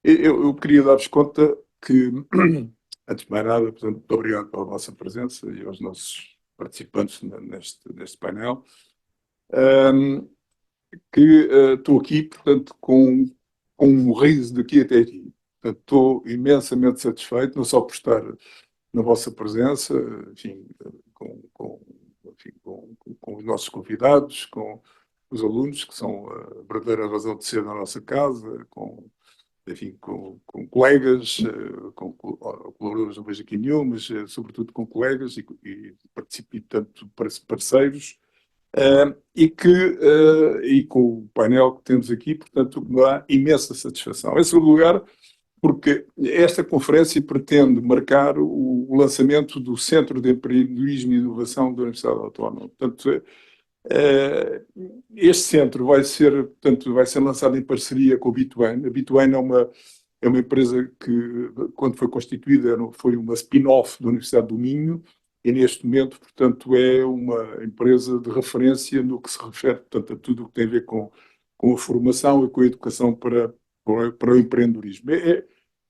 Eu queria dar-vos conta que, antes de mais nada, portanto, muito obrigado pela vossa presença e aos nossos participantes neste painel, ahm, que estou aqui, portanto, com um riso daqui até aqui. Portanto, estou imensamente satisfeito, não só por estar na vossa presença, enfim, com, enfim, com os nossos convidados, com os alunos, que são a verdadeira razão de ser na nossa casa, enfim, com colegas, com colaboradores não vejo aqui nenhum, mas sobretudo com colegas e participe, tanto parceiros, e com o painel que temos aqui, portanto, me dá imensa satisfação. Em segundo lugar, porque esta conferência pretende marcar o lançamento do Centro de Empreendedorismo e Inovação da Universidade Autónoma. Portanto, eh, este centro portanto, vai ser lançado em parceria com o Bitwane. A Bitwane é uma empresa que, quando foi constituída, foi uma spin-off da Universidade do Minho e, neste momento, portanto, é uma empresa de referência no que se refere, portanto, a tudo o que tem a ver com a formação e com a educação para o empreendedorismo.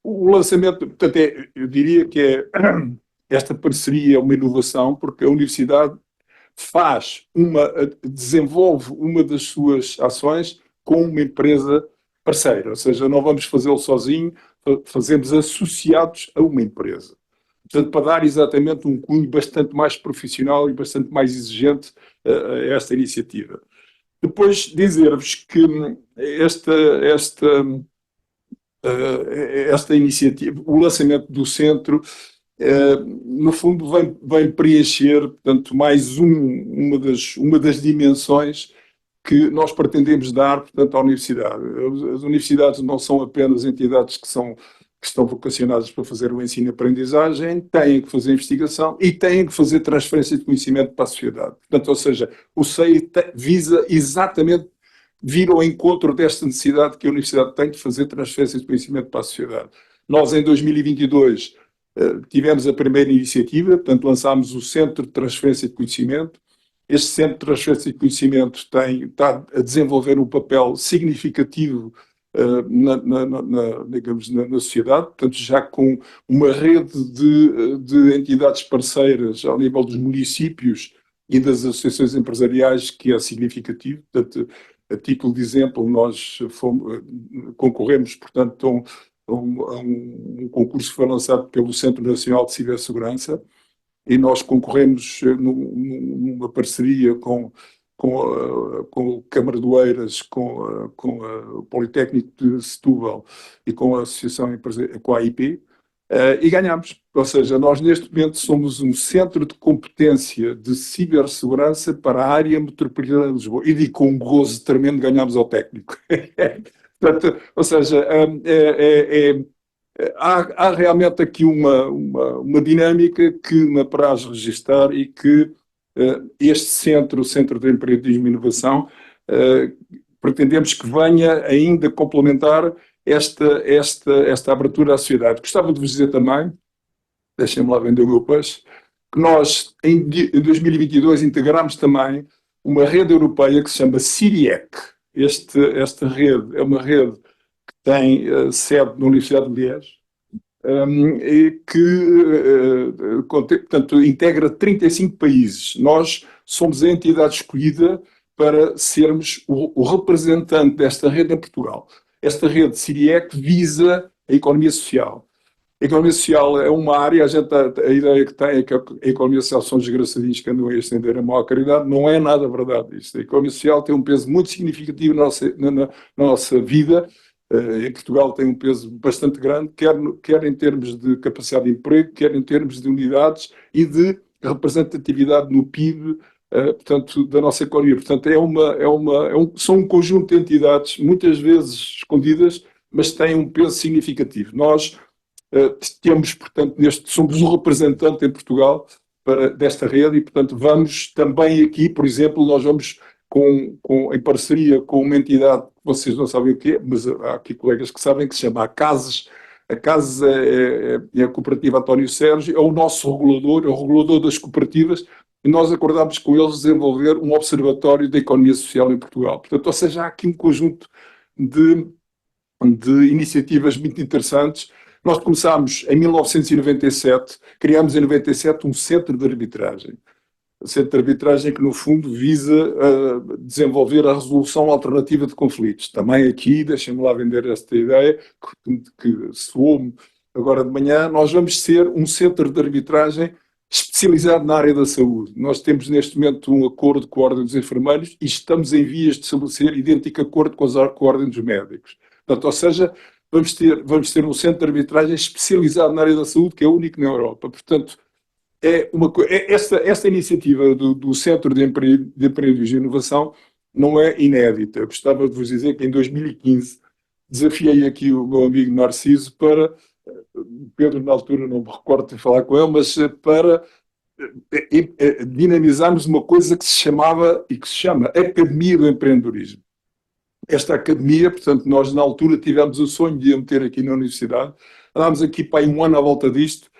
O lançamento, portanto, eu diria que esta parceria é uma inovação, porque a universidade desenvolve uma das suas ações com uma empresa parceira, ou seja, não vamos fazê-lo sozinho, fazemos associados a uma empresa. Portanto, para dar exatamente um cunho bastante mais profissional e bastante mais exigente a esta iniciativa. Depois dizer-vos que esta, esta, esta iniciativa, o lançamento do centro, no fundo, vem preencher, portanto, uma das dimensões que nós pretendemos dar, portanto, à universidade. As universidades não são apenas entidades que estão vocacionadas para fazer o ensino e aprendizagem, têm que fazer investigação e têm que fazer transferência de conhecimento para a sociedade. Portanto, ou seja, o SEI visa exatamente vir ao encontro desta necessidade que a universidade tem de fazer transferência de conhecimento para a sociedade. Nós, em 2022, tivemos a primeira iniciativa, portanto, lançámos o Centro de Transferência de Conhecimento. Este Centro de Transferência de Conhecimento está a desenvolver um papel significativo digamos, na sociedade, portanto, já com uma rede de entidades parceiras ao nível dos municípios e das associações empresariais que é significativo. Portanto, a título de exemplo, nós concorremos, portanto, a um concurso que foi lançado pelo Centro Nacional de Cibersegurança e nós concorremos numa parceria com a Câmara de Oeiras, com o Politécnico de Setúbal e com a Associação com a AIP, e ganhamos. Ou seja, nós neste momento somos um centro de competência de cibersegurança para a área metropolitana de Lisboa. E digo com um gozo tremendo, ganhamos ao técnico. Portanto, ou seja, há realmente aqui uma dinâmica que me apraz registar e que este centro, o Centro de Empreendedorismo e Inovação, pretendemos que venha ainda complementar esta abertura à sociedade. Gostava de vos dizer também, deixem-me lá vender o meu peixe, que nós, em 2022, integramos também uma rede europeia que se chama CIRIEC. Esta rede é uma rede que tem sede na Universidade de Liège, e que, portanto, integra 35 países. Nós somos a entidade escolhida para sermos o representante desta rede em Portugal. Esta rede CIRIEC visa a economia social. A economia social é uma área, a ideia que tem é que a economia social são desgraçadinhos que andam a estender a maior caridade, não é nada verdade isto. A economia social tem um peso muito significativo na nossa vida. Em Portugal tem um peso bastante grande, quer em termos de capacidade de emprego, quer em termos de unidades e de representatividade no PIB, portanto, da nossa economia. Portanto, são um conjunto de entidades, muitas vezes escondidas, mas têm um peso significativo. Nós temos, portanto, somos um representante em Portugal desta rede e, portanto, vamos também aqui, por exemplo, nós vamos em parceria com uma entidade que vocês não sabem o que é, mas há aqui colegas que sabem, que se chama a CASES. A CASES é a Cooperativa António Sérgio, é o nosso regulador, é o regulador das cooperativas, e nós acordámos com eles desenvolver um observatório da economia social em Portugal. Portanto, ou seja, há aqui um conjunto de de iniciativas muito interessantes. Nós começámos em 1997, criámos em 97 um centro de arbitragem. O centro de arbitragem que, no fundo, visa desenvolver a resolução alternativa de conflitos. Também aqui, deixem-me lá vender esta ideia, que soou-me agora de manhã, nós vamos ser um centro de arbitragem especializado na área da saúde. Nós temos neste momento um acordo com a Ordem dos Enfermeiros e estamos em vias de estabelecer idêntico acordo com a Ordem dos Médicos. Portanto, ou seja, vamos ter um centro de arbitragem especializado na área da saúde, que é único na Europa. Portanto, esta iniciativa do Centro de Empreendedorismo e Inovação não é inédita. Eu gostava de vos dizer que em 2015 desafiei aqui o meu amigo Narciso para, Pedro na altura não me recordo de falar com ele, mas para dinamizarmos uma coisa que se chamava e que se chama Academia do Empreendedorismo. Esta academia, portanto, nós na altura tivemos o sonho de a meter aqui na universidade, andámos aqui para aí um ano à volta disto,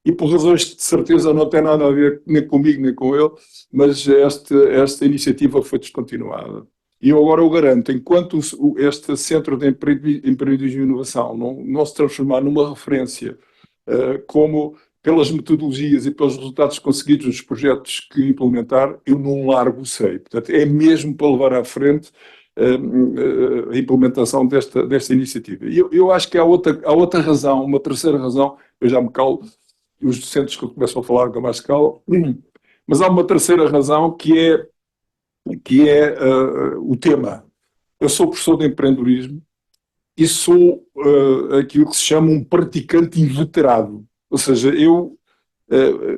e por razões que de certeza não têm nada a ver nem comigo nem com ele, mas esta iniciativa foi descontinuada. E eu agora o garanto, enquanto este Centro de Empreendedorismo e Inovação não se transformar numa referência, como pelas metodologias e pelos resultados conseguidos nos projetos que implementar, eu não largo o seio. Portanto, é mesmo para levar à frente a implementação desta iniciativa. E eu acho que há outra razão, uma terceira razão, eu já me calo, os docentes que começam a falar com mais calma, mas há uma terceira razão que é o tema. Eu sou professor de empreendedorismo e sou aquilo que se chama um praticante inveterado. Ou seja,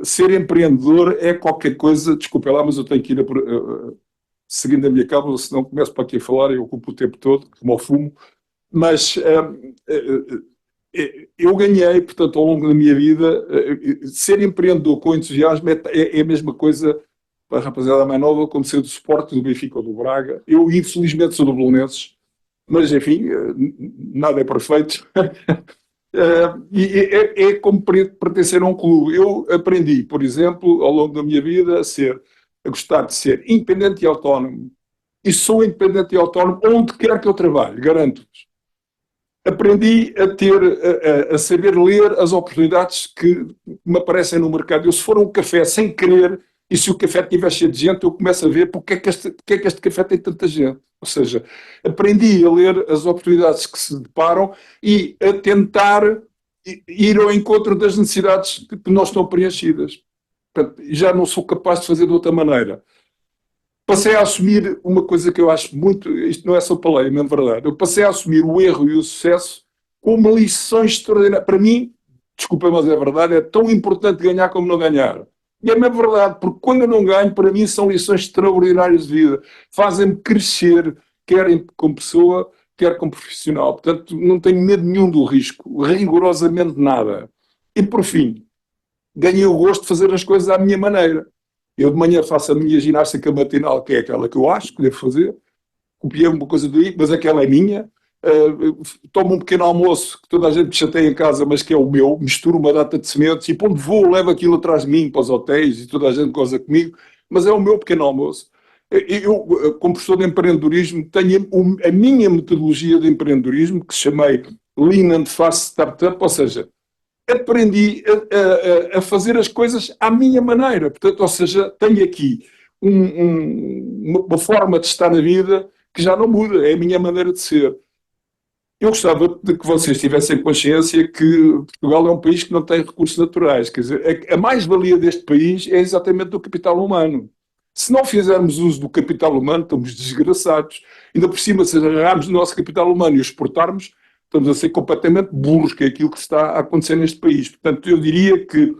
ser empreendedor é qualquer coisa, desculpa lá, mas eu tenho que ir seguindo a minha cábula, senão começo para aqui a falar e eu ocupo o tempo todo, como ao fumo, mas eu ganhei, portanto, ao longo da minha vida, ser empreendedor com entusiasmo é a mesma coisa para a rapaziada mais nova, como ser do Sport, do Benfica ou do Braga. Eu, infelizmente, sou do Belenenses, mas, enfim, nada é perfeito. É como pertencer a um clube. Eu aprendi, por exemplo, ao longo da minha vida, a gostar de ser independente e autónomo. E sou independente e autónomo onde quer que eu trabalhe, garanto-vos. Aprendi a saber ler as oportunidades que me aparecem no mercado. Eu, se for um café sem querer, e se o café estiver cheio de gente, eu começo a ver porque é que este café tem tanta gente. Ou seja, aprendi a ler as oportunidades que se deparam e a tentar ir ao encontro das necessidades que não estão preenchidas. Portanto, já não sou capaz de fazer de outra maneira. Passei a assumir uma coisa que eu acho muito, isto não é só paleia, é mesmo verdade, eu passei a assumir o erro e o sucesso como lições extraordinárias. Para mim, desculpa, mas é verdade, é tão importante ganhar como não ganhar. E é mesmo verdade, porque quando eu não ganho, para mim são lições extraordinárias de vida. Fazem-me crescer, quer como pessoa, quer como profissional. Portanto, não tenho medo nenhum do risco, rigorosamente nada. E por fim, ganhei o gosto de fazer as coisas à minha maneira. Eu de manhã faço a minha ginástica matinal, que é aquela que eu acho que devo fazer, copiei uma coisa daí, mas aquela é minha. Tomo um pequeno almoço que toda a gente me chateia em casa, mas que é o meu, misturo uma data de sementes e para onde vou levo aquilo atrás de mim para os hotéis e toda a gente goza comigo, mas é o meu pequeno almoço. Eu, como professor de empreendedorismo, tenho a minha metodologia de empreendedorismo, que chamei Lean and Fast Startup, ou seja, aprendi a fazer as coisas à minha maneira. Portanto, ou seja, tenho aqui uma forma de estar na vida que já não muda, é a minha maneira de ser. Eu gostava de que vocês tivessem consciência que Portugal é um país que não tem recursos naturais. Quer dizer, a mais-valia deste país é exatamente do capital humano. Se não fizermos uso do capital humano, estamos desgraçados. Ainda por cima, se agarrarmos o nosso capital humano e o exportarmos, estamos a ser completamente burros, que é aquilo que está a acontecer neste país. Portanto, eu diria que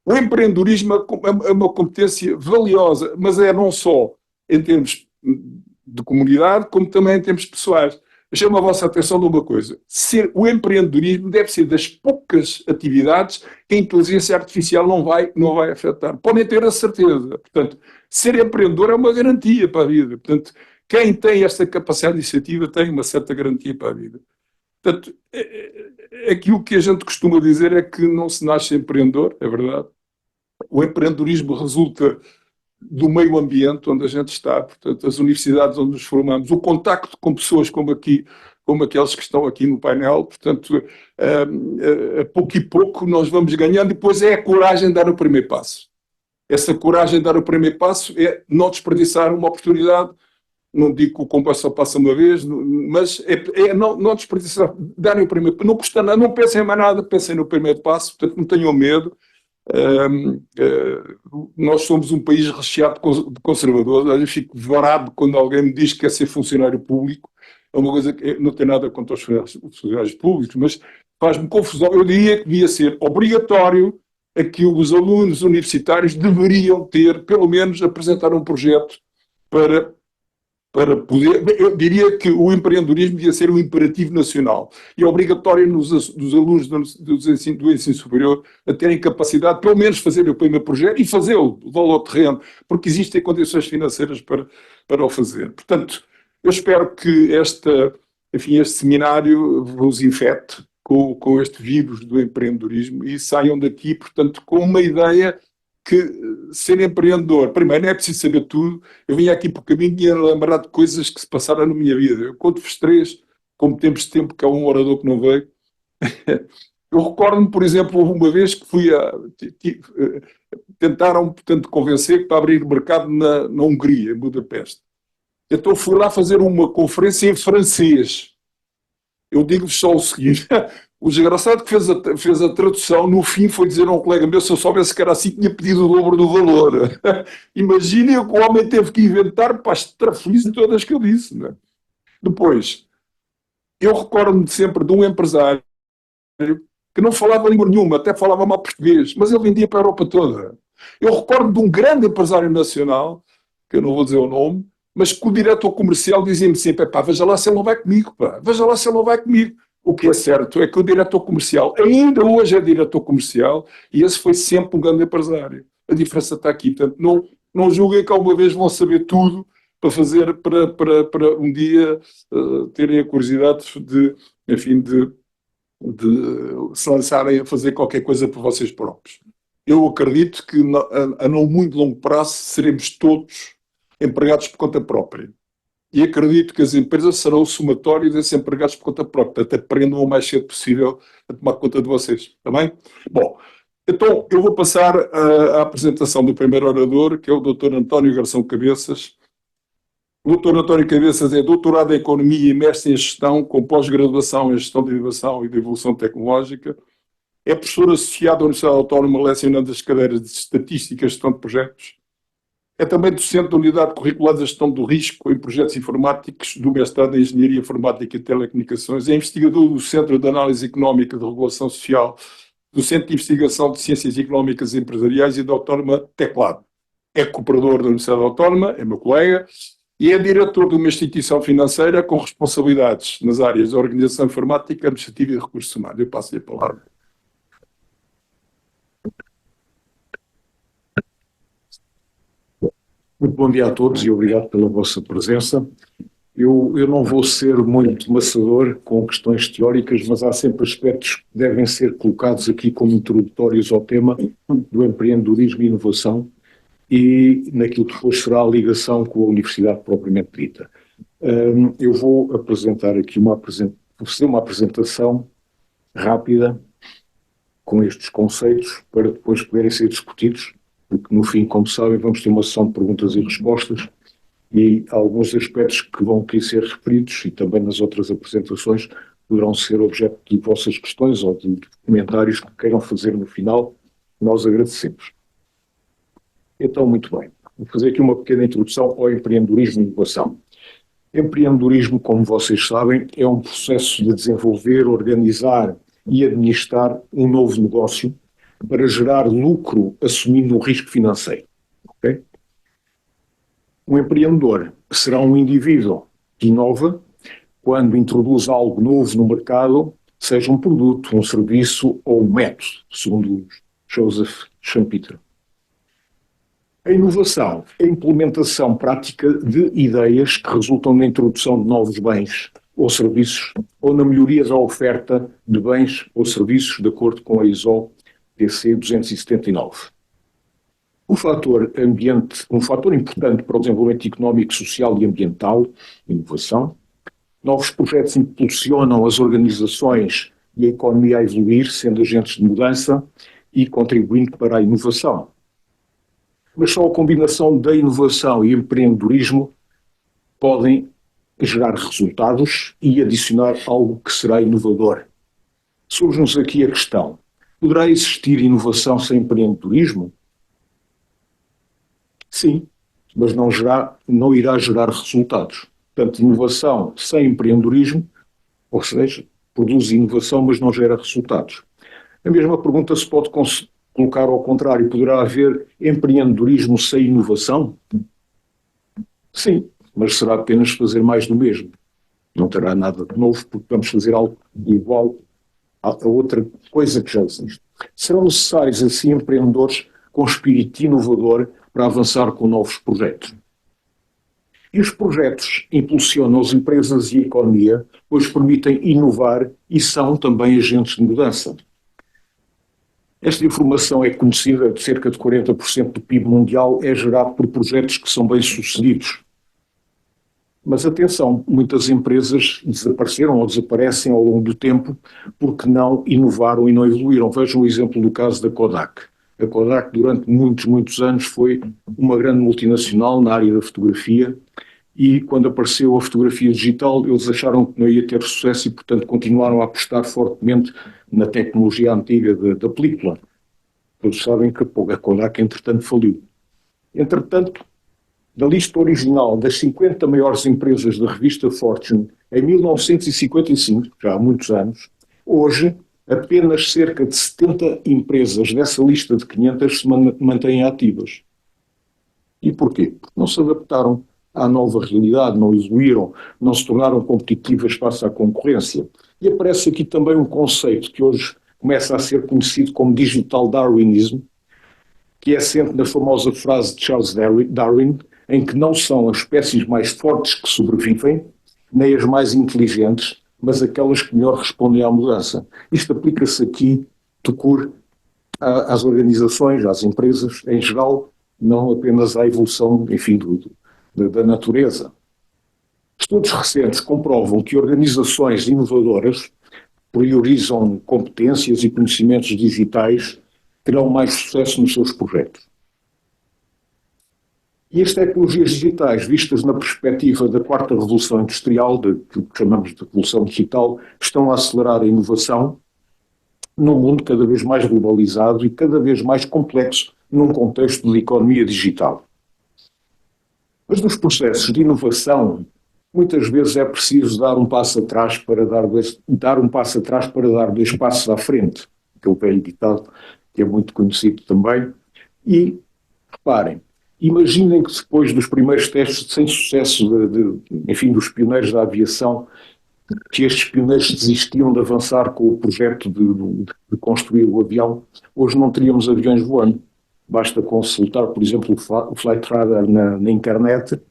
o empreendedorismo é uma competência valiosa, mas é não só em termos de comunidade, como também em termos pessoais. Chamo a vossa atenção de uma coisa. O empreendedorismo deve ser das poucas atividades que a inteligência artificial não vai afetar. Podem ter a certeza. Portanto, ser empreendedor é uma garantia para a vida. Portanto, quem tem esta capacidade de iniciativa tem uma certa garantia para a vida. Portanto, aquilo que a gente costuma dizer é que não se nasce empreendedor, é verdade. O empreendedorismo resulta do meio ambiente onde a gente está, portanto, as universidades onde nos formamos, o contacto com pessoas como aqui como aqueles que estão aqui no painel. Portanto, a pouco e pouco nós vamos ganhando, e depois é a coragem de dar o primeiro passo. Essa coragem de dar o primeiro passo é não desperdiçar uma oportunidade. Não digo que o comboio só passa uma vez, mas é não desperdiçar, darem o primeiro passo. Não custa nada, não pensem em mais nada, pensem no primeiro passo, portanto não tenham medo. Nós somos um país recheado de conservadores. Eu fico varado quando alguém me diz que quer ser funcionário público. É uma coisa que não tem nada contra os funcionários públicos, mas faz-me confusão. Eu diria que devia ser obrigatório a que os alunos universitários deveriam ter, pelo menos, apresentar um projeto para poder. Eu diria que o empreendedorismo devia ser um imperativo nacional e é obrigatório dos alunos do ensino superior a terem capacidade, pelo menos, fazer o primeiro projeto e fazê-lo, levá-lo ao terreno, porque existem condições financeiras para o fazer. Portanto, eu espero que este seminário vos infecte com este vírus do empreendedorismo e saiam daqui, portanto, com uma ideia que ser empreendedor, primeiro, não é preciso saber tudo. Eu vim aqui por caminho e ia lembrar de coisas que se passaram na minha vida. Eu conto-vos três, como temos tempo, que há um orador que não veio. Eu recordo-me, por exemplo, houve uma vez que tentaram, portanto, convencer para abrir mercado na Hungria, em Budapeste. Então fui lá fazer uma conferência em francês. Eu digo-vos só o seguinte: o desgraçado que fez a tradução, no fim foi dizer a um colega meu, se eu soubesse que era assim, tinha pedido o dobro do valor. Imaginem o que o homem teve que inventar para as trafolhices todas que eu disse. Não é? Depois, eu recordo-me sempre de um empresário que não falava língua nenhuma, até falava mal português, mas ele vendia para a Europa toda. Eu recordo de um grande empresário nacional, que eu não vou dizer o nome, mas que o diretor comercial dizia-me sempre: pá, veja lá se ele não vai comigo, pá, veja lá se ele não vai comigo. O que é certo é que o diretor comercial, ainda hoje é diretor comercial, e esse foi sempre um grande empresário. A diferença está aqui. Portanto, não julguem que alguma vez vão saber tudo para fazer, para um dia terem a curiosidade enfim, de se lançarem a fazer qualquer coisa por vocês próprios. Eu acredito que a não muito longo prazo seremos todos empregados por conta própria. E acredito que as empresas serão o somatório desses empregados por conta própria. Portanto, aprendam o mais cedo possível a tomar conta de vocês. Está bem? Bom, então eu vou passar à apresentação do primeiro orador, que é o Dr. António Garção Cabeças. O Dr. António Cabeças é doutorado em Economia e mestre em Gestão, com pós-graduação em Gestão de Inovação e de Evolução Tecnológica. É professor associado à Universidade Autónoma, lecionando as cadeiras de Estatística e Gestão de Projetos. É também docente da Unidade Curricular de Gestão do Risco em Projetos Informáticos do mestrado em Engenharia Informática e Telecomunicações. É investigador do Centro de Análise Económica de Regulação Social, do Centro de Investigação de Ciências Económicas e Empresariais e da Autónoma Teclado. É cooperador da Universidade Autónoma, é meu colega, e é diretor de uma instituição financeira com responsabilidades nas áreas de organização informática, administrativa e recursos humanos. Eu passo-lhe a palavra. Muito bom dia a todos e obrigado pela vossa presença. Eu não vou ser muito maçador com questões teóricas, mas há sempre aspectos que devem ser colocados aqui como introdutórios ao tema do empreendedorismo e inovação e naquilo que depois será a ligação com a universidade propriamente dita. Eu vou apresentar aqui fazer uma apresentação rápida com estes conceitos para depois poderem ser discutidos, porque no fim, como sabem, vamos ter uma sessão de perguntas e respostas e alguns aspectos que vão aqui ser referidos e também nas outras apresentações poderão ser objeto de vossas questões ou de comentários que queiram fazer no final. Nós agradecemos. Então, muito bem. Vou fazer aqui uma pequena introdução ao empreendedorismo e inovação. Empreendedorismo, como vocês sabem, é um processo de desenvolver, organizar e administrar um novo negócio para gerar lucro assumindo o risco financeiro. Okay? Um empreendedor será um indivíduo que inova quando introduz algo novo no mercado, seja um produto, um serviço ou um método, segundo Joseph Schumpeter. A inovação é a implementação prática de ideias que resultam na introdução de novos bens ou serviços ou na melhoria da oferta de bens ou serviços de acordo com a ISO TC 279. Um fator importante para o desenvolvimento económico, social e ambiental, inovação, Novos projetos impulsionam as organizações e a economia a evoluir, sendo agentes de mudança e contribuindo para a inovação. Mas só a combinação da inovação e empreendedorismo podem gerar resultados e adicionar algo que será inovador. Surge-nos aqui a questão: poderá existir inovação sem empreendedorismo? Sim, mas não irá gerar resultados. Portanto, inovação sem empreendedorismo, ou seja, produz inovação, mas não gera resultados. A mesma pergunta se pode colocar ao contrário: poderá haver empreendedorismo sem inovação? Sim, mas será apenas fazer mais do mesmo. Não terá nada de novo, porque vamos fazer algo igual a outra coisa que já existe. Serão necessários, assim, empreendedores com espírito inovador para avançar com novos projetos. E os projetos impulsionam as empresas e a economia, pois permitem inovar e são também agentes de mudança. Esta informação é conhecida: de cerca de 40% do PIB mundial é gerado por projetos que são bem-sucedidos. Mas atenção, muitas empresas desapareceram ou desaparecem ao longo do tempo porque não inovaram e não evoluíram. Vejam o exemplo do caso da Kodak. A Kodak, durante muitos anos, foi uma grande multinacional na área da fotografia, e quando apareceu a fotografia digital, eles acharam que não ia ter sucesso e, portanto, continuaram a apostar fortemente na tecnologia antiga da película. Todos sabem que a Kodak, entretanto, faliu. Entretanto, da lista original das 50 maiores empresas da revista Fortune, em 1955, já há muitos anos, hoje apenas cerca de 70 empresas dessa lista de 500 se mantêm ativas. E porquê? Porque não se adaptaram à nova realidade, não evoluíram, não se tornaram competitivas face à concorrência. E aparece aqui também um conceito que hoje começa a ser conhecido como Digital Darwinism, que é assente na famosa frase de Charles Darwin, em que não são as espécies mais fortes que sobrevivem, nem as mais inteligentes, mas aquelas que melhor respondem à mudança. Isto aplica-se aqui, às organizações, às empresas em geral, não apenas à evolução, enfim, da natureza. Estudos recentes comprovam que organizações inovadoras priorizam competências e conhecimentos digitais, terão mais sucesso nos seus projetos. E as tecnologias digitais, vistas na perspectiva da quarta revolução industrial, que chamamos de revolução digital, estão a acelerar a inovação num mundo cada vez mais globalizado e cada vez mais complexo num contexto de economia digital. Mas nos processos de inovação, muitas vezes é preciso dar um passo atrás para dar dois passos à frente. Aquele velho ditado que é muito conhecido também. E, reparem, imaginem que depois dos primeiros testes sem sucesso, dos pioneiros da aviação, que estes pioneiros desistiam de avançar com o projeto de construir o avião, hoje não teríamos aviões voando. Basta consultar, por exemplo, o Flight Radar na internet.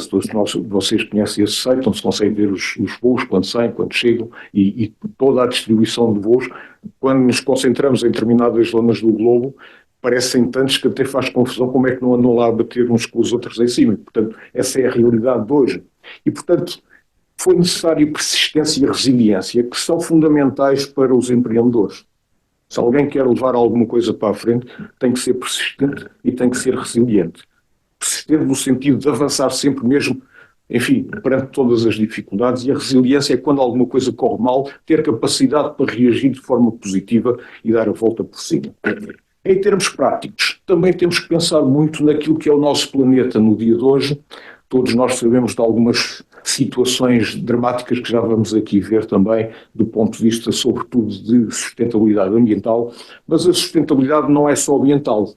Todos vocês conhecem esse site, onde se consegue ver os voos, quando saem, quando chegam, e toda a distribuição de voos. Quando nos concentramos em determinadas zonas do globo, parecem tantos que até faz confusão como é que não andam lá a bater uns com os outros em cima. Portanto, essa é a realidade de hoje. E, portanto, foi necessário persistência e resiliência, que são fundamentais para os empreendedores. Se alguém quer levar alguma coisa para a frente, tem que ser persistente e tem que ser resiliente. Persistente no sentido de avançar sempre mesmo, perante todas as dificuldades, e a resiliência é quando alguma coisa corre mal, ter capacidade para reagir de forma positiva e dar a volta por cima. Em termos práticos, também temos que pensar muito naquilo que é o nosso planeta no dia de hoje. Todos nós sabemos de algumas situações dramáticas que já vamos aqui ver também, do ponto de vista, sobretudo, de sustentabilidade ambiental, mas a sustentabilidade não é só ambiental.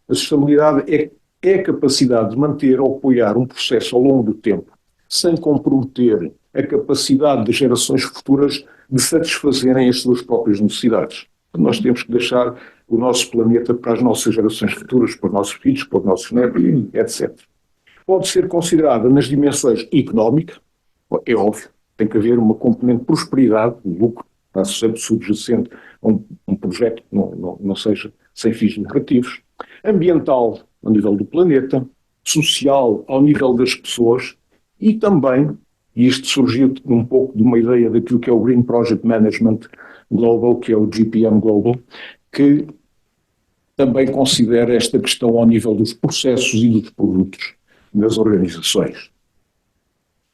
A sustentabilidade é a capacidade de manter ou apoiar um processo ao longo do tempo, sem comprometer a capacidade das gerações futuras de satisfazerem as suas próprias necessidades. Nós temos que deixar o nosso planeta para as nossas gerações futuras, para os nossos filhos, para os nossos netos, etc. Pode ser considerada nas dimensões económicas, é óbvio, tem que haver uma componente de prosperidade, o lucro, está sempre subjacente a um projeto que não seja sem fins lucrativos, ambiental, ao nível do planeta, social, ao nível das pessoas, e também E isto surgiu um pouco de uma ideia daquilo que é o Green Project Management Global, que é o GPM Global, que também considera esta questão ao nível dos processos e dos produtos das organizações.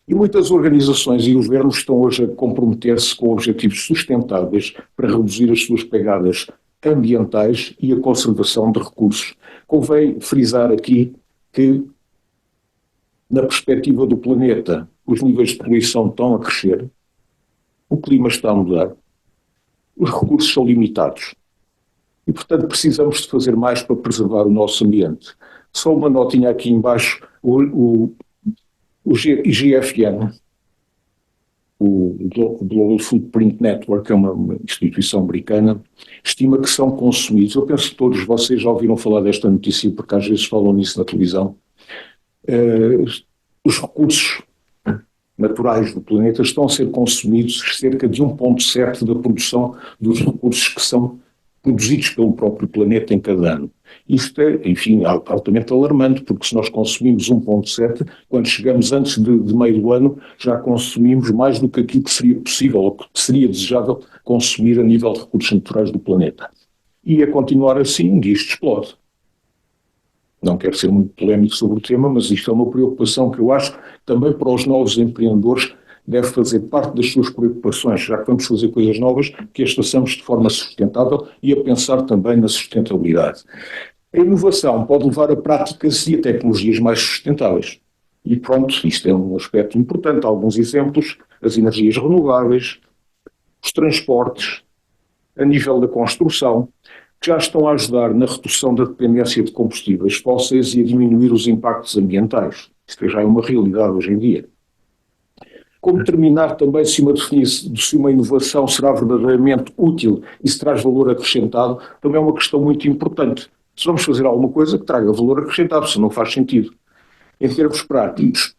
E muitas organizações e governos estão hoje a comprometer-se com objetivos sustentáveis para reduzir as suas pegadas ambientais e a conservação de recursos. Convém frisar aqui que, na perspectiva do planeta, os níveis de poluição estão a crescer, o clima está a mudar, os recursos são limitados e, portanto, precisamos de fazer mais para preservar o nosso ambiente. Só uma notinha aqui embaixo, o GFN, o Global Footprint Network, é uma instituição americana, estima que são consumidos, eu penso que todos vocês já ouviram falar desta notícia, porque às vezes falam nisso na televisão, os recursos naturais do planeta estão a ser consumidos cerca de 1,7 da produção dos recursos que são produzidos pelo próprio planeta em cada ano. Isto é, enfim, altamente alarmante, porque se nós consumimos 1,7, quando chegamos antes de meio do ano, já consumimos mais do que aquilo que seria possível, ou que seria desejável consumir a nível de recursos naturais do planeta. E a continuar assim, isto explode. Não quero ser muito polémico sobre o tema, mas isto é uma preocupação que eu acho que também para os novos empreendedores deve fazer parte das suas preocupações, já que vamos fazer coisas novas, que as façamos de forma sustentável e a pensar também na sustentabilidade. A inovação pode levar a práticas e a tecnologias mais sustentáveis. E pronto, isto é um aspecto importante. Alguns exemplos, as energias renováveis, os transportes, a nível da construção, que já estão a ajudar na redução da dependência de combustíveis fósseis e a diminuir os impactos ambientais. Isto já é uma realidade hoje em dia. Como determinar também se uma inovação será verdadeiramente útil e se traz valor acrescentado, também é uma questão muito importante. Se vamos fazer alguma coisa que traga valor acrescentado, se não faz sentido. Em termos práticos,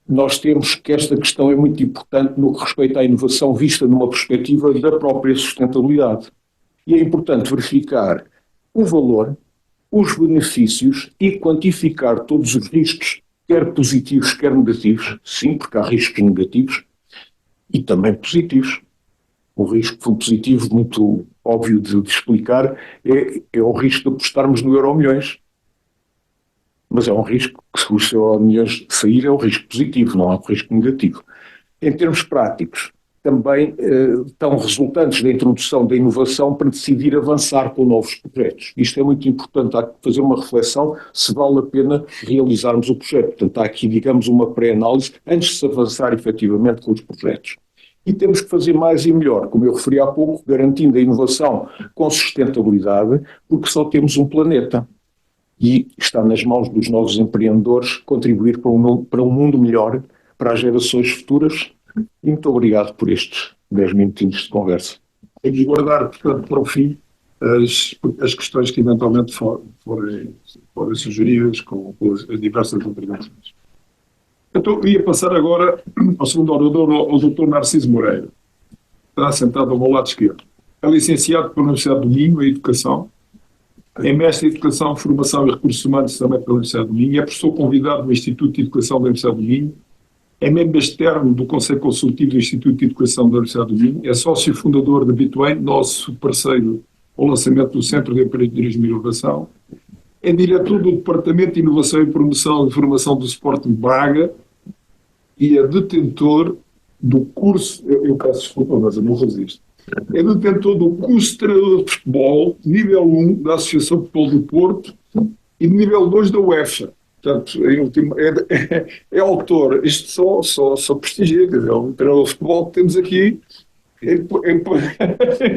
nós temos que esta questão é muito importante no que respeita à inovação vista numa perspectiva da própria sustentabilidade. E é importante verificar o valor, os benefícios e quantificar todos os riscos, quer positivos, quer negativos. Sim, porque há riscos negativos e também positivos. O risco positivo, muito óbvio de explicar, é o risco de apostarmos no Euromilhões. Mas é um risco que, se os Euromilhões sair, é um risco positivo, não é um risco negativo. Em termos práticos, também estão resultantes da introdução da inovação para decidir avançar com novos projetos. Isto é muito importante, há que fazer uma reflexão se vale a pena realizarmos o projeto. Portanto, há aqui, digamos, uma pré-análise antes de se avançar efetivamente com os projetos. E temos que fazer mais e melhor, como eu referi há pouco, garantindo a inovação com sustentabilidade, porque só temos um planeta. E está nas mãos dos novos empreendedores contribuir para um mundo melhor para as gerações futuras. E muito obrigado por estes 10 minutinhos de conversa. Temos guardar, portanto, para o fim as questões que eventualmente forem sugeridas com as diversas intervenções. Então, eu ia passar agora ao segundo orador, ao Dr. Narciso Moreira. Está sentado ao meu lado esquerdo. É licenciado pela Universidade do Minho em Educação, é mestre em Educação, Formação e Recursos Humanos também pela Universidade do Minho, é professor convidado no Instituto de Educação da Universidade do Minho, é membro externo do Conselho Consultivo do Instituto de Educação da Universidade do Minho, é sócio fundador da Bitway, nosso parceiro ao lançamento do Centro de Empreendedorismo e Inovação, é diretor do Departamento de Inovação e Promoção de Formação do Sport de Braga e é detentor do curso, eu peço desculpa, mas eu não resisto, é detentor do curso de treinador de futebol, nível 1 da Associação de Futebol do Porto e nível 2 da UEFA. Portanto, é autor, isto só prestigia, quer dizer, é um treinador de futebol que temos aqui em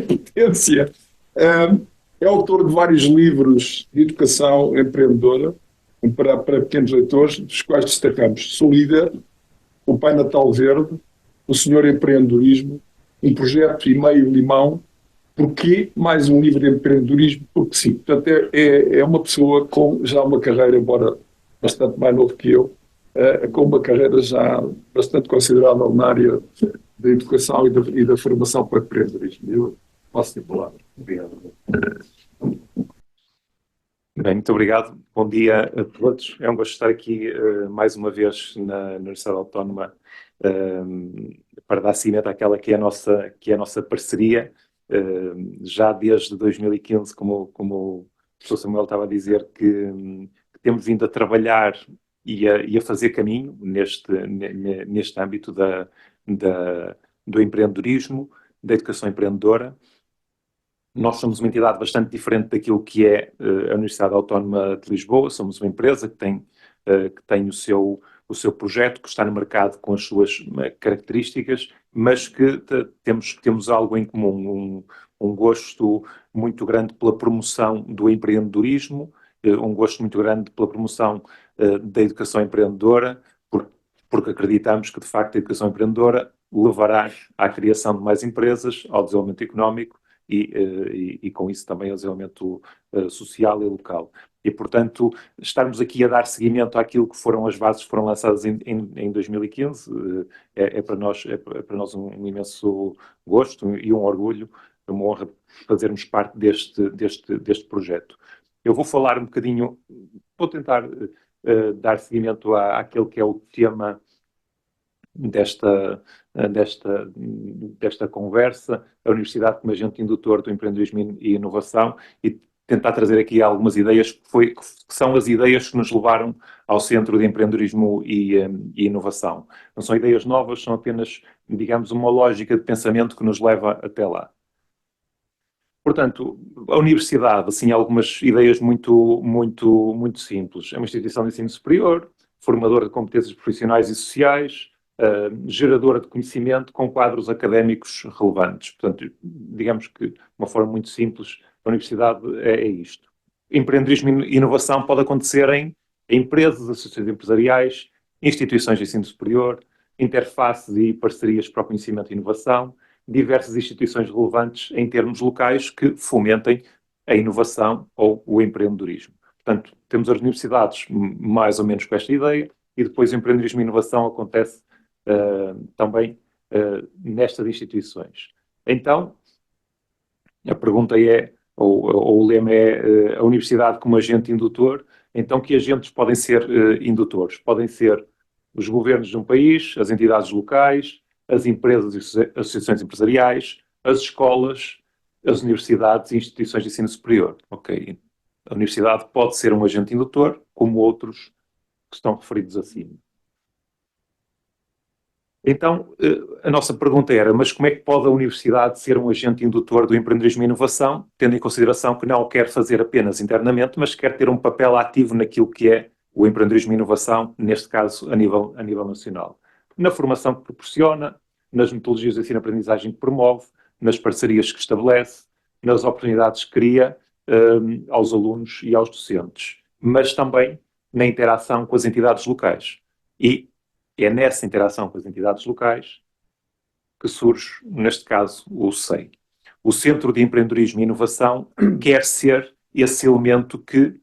potência. É autor de vários livros de educação empreendedora para pequenos leitores, dos quais destacamos Sou Líder, O Pai Natal Verde, O Senhor Empreendedorismo, Um Projeto e Meio Limão. Porquê mais um livro de empreendedorismo? Porque sim, portanto é uma pessoa com já uma carreira, embora bastante mais novo que eu, com uma carreira já bastante considerável na área da educação e da formação para empreendedorismo. Eu passo a palavra. Obrigado. Bem, muito obrigado. Bom dia a todos. É um gosto estar aqui mais uma vez na Universidade Autónoma para dar seguimento àquela que é a nossa parceria, já desde 2015, como o professor Samuel estava a dizer, que temos vindo a trabalhar e a fazer caminho neste âmbito do empreendedorismo, da educação empreendedora. Nós somos uma entidade bastante diferente daquilo que é a Universidade Autónoma de Lisboa. Somos uma empresa que tem o seu projeto, que está no mercado com as suas características, mas que temos algo em comum, um gosto muito grande pela promoção do empreendedorismo, um gosto muito grande pela promoção da educação empreendedora, porque acreditamos que, de facto, a educação empreendedora levará à criação de mais empresas, ao desenvolvimento económico e com isso também ao desenvolvimento social e local. E, portanto, estarmos aqui a dar seguimento àquilo que foram as bases que foram lançadas em 2015 é para nós um imenso gosto e um orgulho, uma honra fazermos parte deste projeto. Eu vou falar um bocadinho, vou tentar dar seguimento àquele que é o tema desta conversa, a Universidade como agente indutor do empreendedorismo e inovação, e tentar trazer aqui algumas ideias que são as ideias que nos levaram ao Centro de Empreendedorismo e Inovação. Não são ideias novas, são apenas, digamos, uma lógica de pensamento que nos leva até lá. Portanto, a universidade, assim, algumas ideias muito simples. É uma instituição de ensino superior, formadora de competências profissionais e sociais, geradora de conhecimento com quadros académicos relevantes. Portanto, digamos que, de uma forma muito simples, a universidade é isto. Empreendedorismo e inovação pode acontecer em empresas, associações empresariais, instituições de ensino superior, interfaces e parcerias para o conhecimento e inovação, diversas instituições relevantes em termos locais que fomentem a inovação ou o empreendedorismo. Portanto, temos as universidades mais ou menos com esta ideia e depois o empreendedorismo e inovação acontece também nestas instituições. Então, a pergunta é, ou o lema é a universidade como agente indutor. Então, que agentes podem ser indutores? Podem ser os governos de um país, as entidades locais, as empresas e associações empresariais, as escolas, as universidades e instituições de ensino superior. Ok. A universidade pode ser um agente indutor, como outros que estão referidos acima. Então, a nossa pergunta era, mas como é que pode a universidade ser um agente indutor do empreendedorismo e inovação, tendo em consideração que não o quer fazer apenas internamente, mas quer ter um papel ativo naquilo que é o empreendedorismo e inovação, neste caso a nível nacional? Na formação que proporciona, nas metodologias de ensino-aprendizagem que promove, nas parcerias que estabelece, nas oportunidades que cria aos alunos e aos docentes, mas também na interação com as entidades locais. E é nessa interação com as entidades locais que surge, neste caso, o SEI. O Centro de Empreendedorismo e Inovação quer ser esse elemento que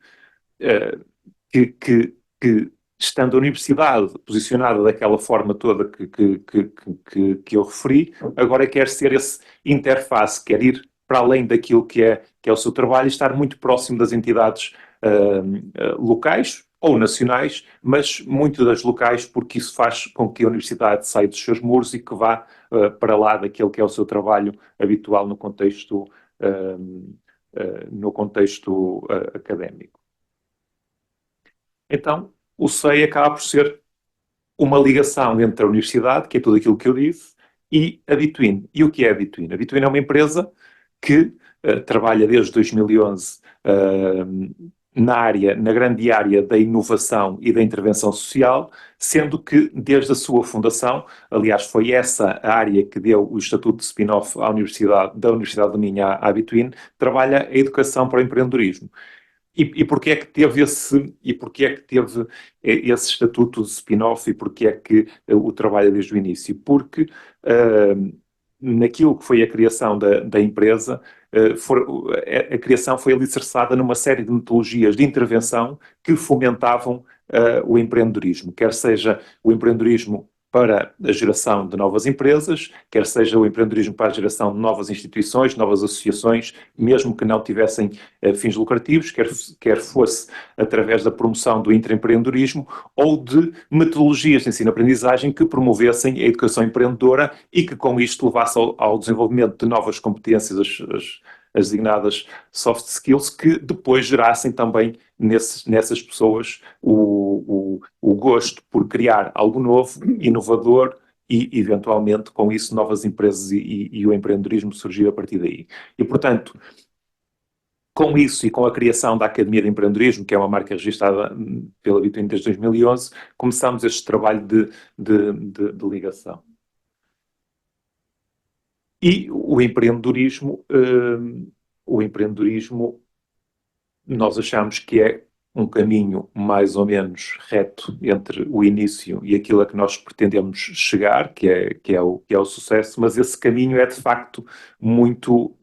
estando a universidade posicionada daquela forma toda que eu referi, agora quer ser esse interface, quer ir para além daquilo que é o seu trabalho e estar muito próximo das entidades locais ou nacionais, mas muito das locais, porque isso faz com que a universidade saia dos seus muros e que vá para lá daquele que é o seu trabalho habitual no contexto académico. Então, o SEI acaba por ser uma ligação entre a universidade, que é tudo aquilo que eu disse, e a Between. E o que é a Between? A Between é uma empresa que trabalha desde 2011 na grande área da inovação e da intervenção social, sendo que desde a sua fundação, aliás, foi essa a área que deu o estatuto de spin-off da Universidade do Minho à Between, trabalha a educação para o empreendedorismo. E porquê é que teve esse estatuto de spin-off e porquê é que o trabalha desde o início? Porque naquilo que foi a criação da empresa, a criação foi alicerçada numa série de metodologias de intervenção que fomentavam o empreendedorismo, quer seja o empreendedorismo para a geração de novas empresas, quer seja o empreendedorismo para a geração de novas instituições, novas associações, mesmo que não tivessem fins lucrativos, quer fosse através da promoção do intraempreendedorismo ou de metodologias de ensino-aprendizagem que promovessem a educação empreendedora e que com isto levasse ao desenvolvimento de novas competências, as designadas soft skills, que depois gerassem também nessas pessoas o gosto por criar algo novo, inovador e, eventualmente, com isso, novas empresas e o empreendedorismo surgir a partir daí. E, portanto, com isso e com a criação da Academia de Empreendedorismo, que é uma marca registrada pela Bitwin desde 2011, começamos este trabalho de ligação. E o empreendedorismo, nós achamos que é um caminho mais ou menos reto entre o início e aquilo a que nós pretendemos chegar, que é o sucesso, mas esse caminho é de facto muito,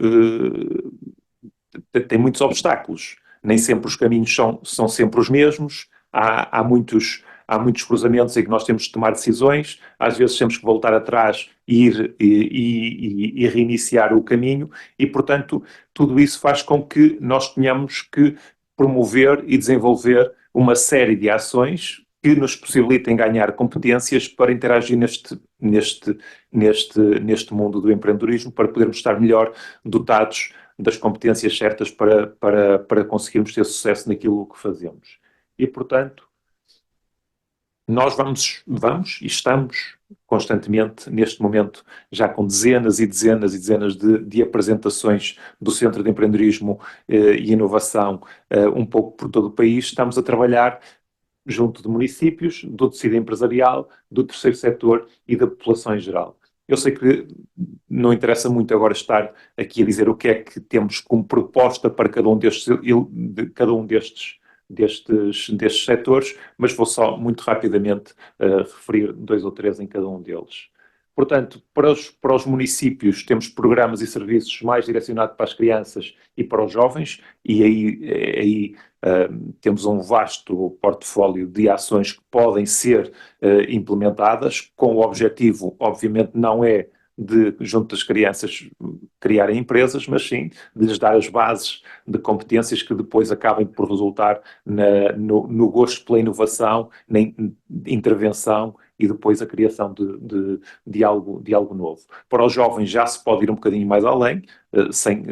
tem muitos obstáculos. Nem sempre os caminhos são sempre os mesmos, há muitos cruzamentos em que nós temos de tomar decisões, às vezes temos que voltar atrás e reiniciar o caminho e, portanto, tudo isso faz com que nós tenhamos que promover e desenvolver uma série de ações que nos possibilitem ganhar competências para interagir neste mundo do empreendedorismo, para podermos estar melhor dotados das competências certas para conseguirmos ter sucesso naquilo que fazemos. E, portanto, nós vamos e estamos constantemente, neste momento, já com dezenas e dezenas e dezenas de apresentações do Centro de Empreendedorismo e Inovação um pouco por todo o país. Estamos a trabalhar junto de municípios, do tecido empresarial, do terceiro setor e da população em geral. Eu sei que não interessa muito agora estar aqui a dizer o que é que temos como proposta para cada um destes setores, mas vou só muito rapidamente referir 2 ou 3 em cada um deles. Portanto, para os municípios temos programas e serviços mais direcionados para as crianças e para os jovens, e aí temos um vasto portfólio de ações que podem ser implementadas, com o objetivo, obviamente, não é de, junto das crianças, criarem empresas, mas sim de lhes dar as bases de competências que depois acabem por resultar no gosto pela inovação, na intervenção e depois a criação de algo novo. Para os jovens já se pode ir um bocadinho mais além, sem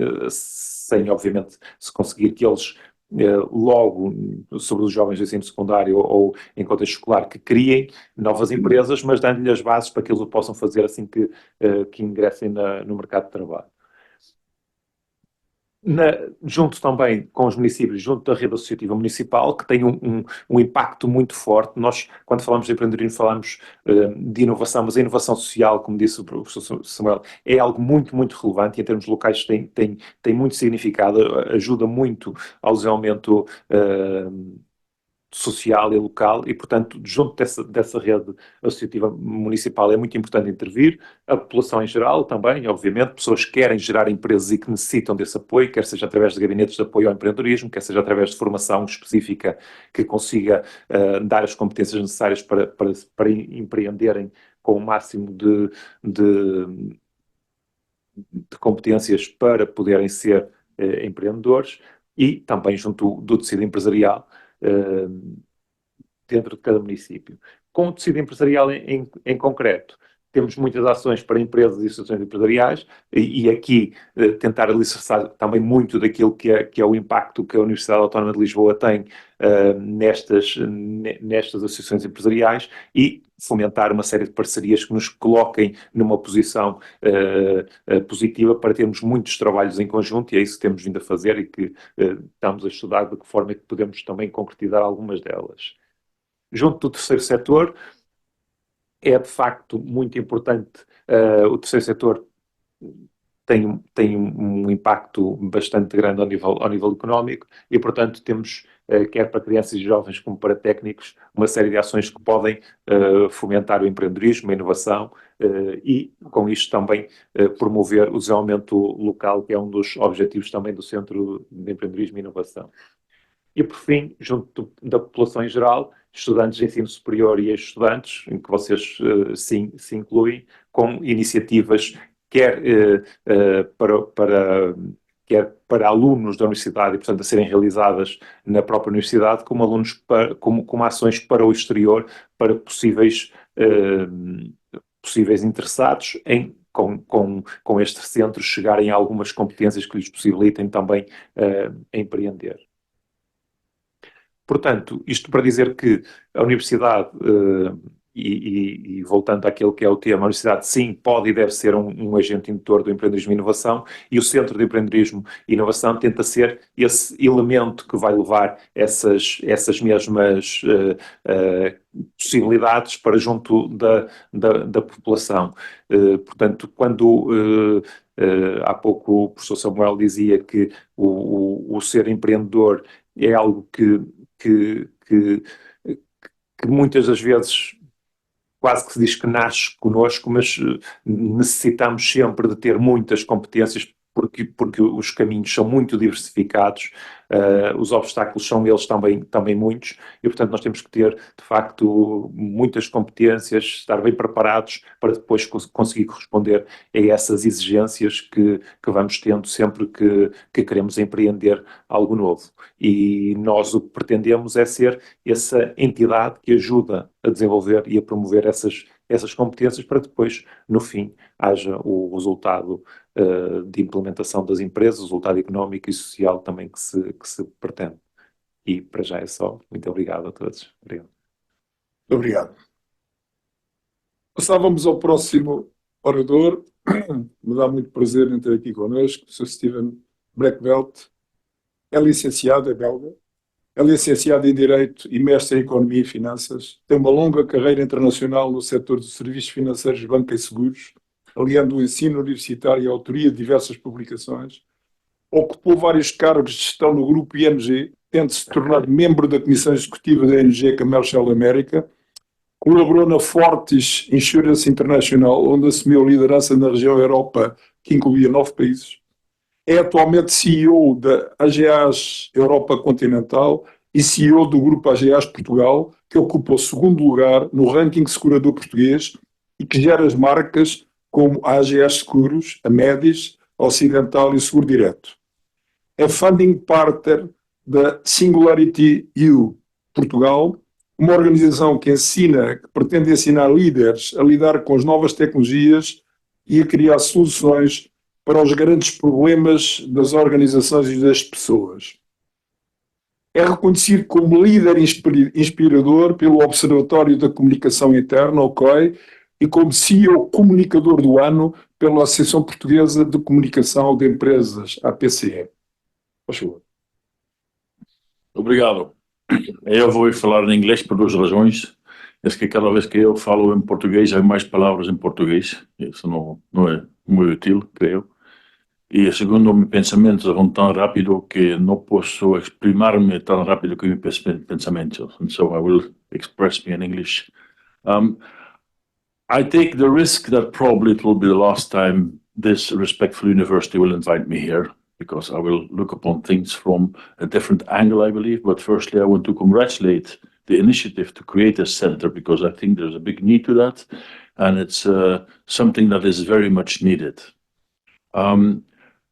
obviamente, se conseguir que eles logo, sobre os jovens do ensino secundário ou em contexto escolar, que criem novas empresas, mas dando-lhe as bases para que eles o possam fazer assim que ingressem no mercado de trabalho. Junto também com os municípios, junto da rede associativa municipal, que tem um impacto muito forte. Nós, quando falamos de empreendedorismo, falamos de inovação, mas a inovação social, como disse o professor Samuel, é algo muito, muito relevante e em termos locais tem muito significado, ajuda muito ao desenvolvimento social e local e, portanto, junto dessa rede associativa municipal é muito importante intervir, a população em geral também, obviamente, pessoas que querem gerar empresas e que necessitam desse apoio, quer seja através de gabinetes de apoio ao empreendedorismo, quer seja através de formação específica que consiga dar as competências necessárias para empreenderem com o máximo de competências para poderem ser empreendedores e também junto do tecido empresarial dentro de cada município. Com o tecido empresarial em concreto, temos muitas ações para empresas e associações empresariais e aqui tentar alicerçar também muito daquilo que é o impacto que a Universidade Autónoma de Lisboa tem nestas associações empresariais e fomentar uma série de parcerias que nos coloquem numa posição positiva para termos muitos trabalhos em conjunto e é isso que temos vindo a fazer e que estamos a estudar de que forma é que podemos também concretizar algumas delas. Junto do terceiro setor, é de facto muito importante, o terceiro setor tem um impacto bastante grande ao nível económico e, portanto, temos, quer para crianças e jovens como para técnicos, uma série de ações que podem fomentar o empreendedorismo, a inovação e, com isto, também promover o desenvolvimento local, que é um dos objetivos também do Centro de Empreendedorismo e Inovação. E, por fim, junto da população em geral, estudantes de ensino superior e estudantes, em que vocês se incluem, com iniciativas quer para alunos da universidade e, portanto, a serem realizadas na própria universidade, como alunos como ações para o exterior, para possíveis interessados em com este centro chegarem a algumas competências que lhes possibilitem também empreender. Portanto, isto para dizer que a universidade, e voltando àquilo que é o tema, a universidade sim pode e deve ser um agente indutor do empreendedorismo e inovação, e o Centro de Empreendedorismo e Inovação tenta ser esse elemento que vai levar essas mesmas possibilidades para junto da população. Portanto, quando há pouco o professor Samuel dizia que o ser empreendedor é algo que muitas das vezes quase que se diz que nasce connosco, mas necessitamos sempre de ter muitas competências porque os caminhos são muito diversificados, os obstáculos são eles também muitos, e portanto nós temos que ter, de facto, muitas competências, estar bem preparados para depois conseguir corresponder a essas exigências que vamos tendo sempre que queremos empreender algo novo. E nós o que pretendemos é ser essa entidade que ajuda a desenvolver e a promover essas competências para depois, no fim, haja o resultado de implementação das empresas, o resultado económico e social também que se pretende. E para já é só. Muito obrigado a todos. Obrigado. Obrigado. Passávamos ao próximo orador. Me dá muito prazer em ter aqui connosco o Sr. Steven Breckveld. É licenciado, é belga. É licenciado em Direito e mestre em Economia e Finanças. Tem uma longa carreira internacional no setor dos serviços financeiros, banca e seguros, aliando o ensino universitário e a autoria de diversas publicações. Ocupou vários cargos de gestão no grupo ING, tendo-se tornado membro da Comissão Executiva da ING Commercial América. Colaborou na Fortis Insurance International, onde assumiu a liderança na região Europa, que incluía 9 países. É atualmente CEO da AGAs Europa Continental e CEO do grupo AGAs Portugal, que ocupa o segundo lugar no ranking segurador português e que gera as marcas como a AGAs Seguros, a Medis, a Ocidental e o Seguro Direto. É funding partner da Singularity U Portugal, uma organização que pretende ensinar líderes a lidar com as novas tecnologias e a criar soluções para os grandes problemas das organizações e das pessoas. É reconhecido como líder inspirador pelo Observatório da Comunicação Interna, OCOI, e como CEO Comunicador do Ano pela Associação Portuguesa de Comunicação de Empresas, APCE. Por favor. Obrigado. Eu vou falar em inglês por duas razões. É que cada vez que eu falo em português, há mais palavras em português. Isso não é muito útil, creio. E segundo, meus pensamentos vão tão rápido que não posso exprimir-me tão rápido que meus pensamentos. And so I will express me in English. I take the risk that probably it will be the last time this respectful university will invite me here, because I will look upon things from a different angle, I believe. But firstly, I want to congratulate the initiative to create a center, because I think there's a big need to that, and it's something that is very much needed.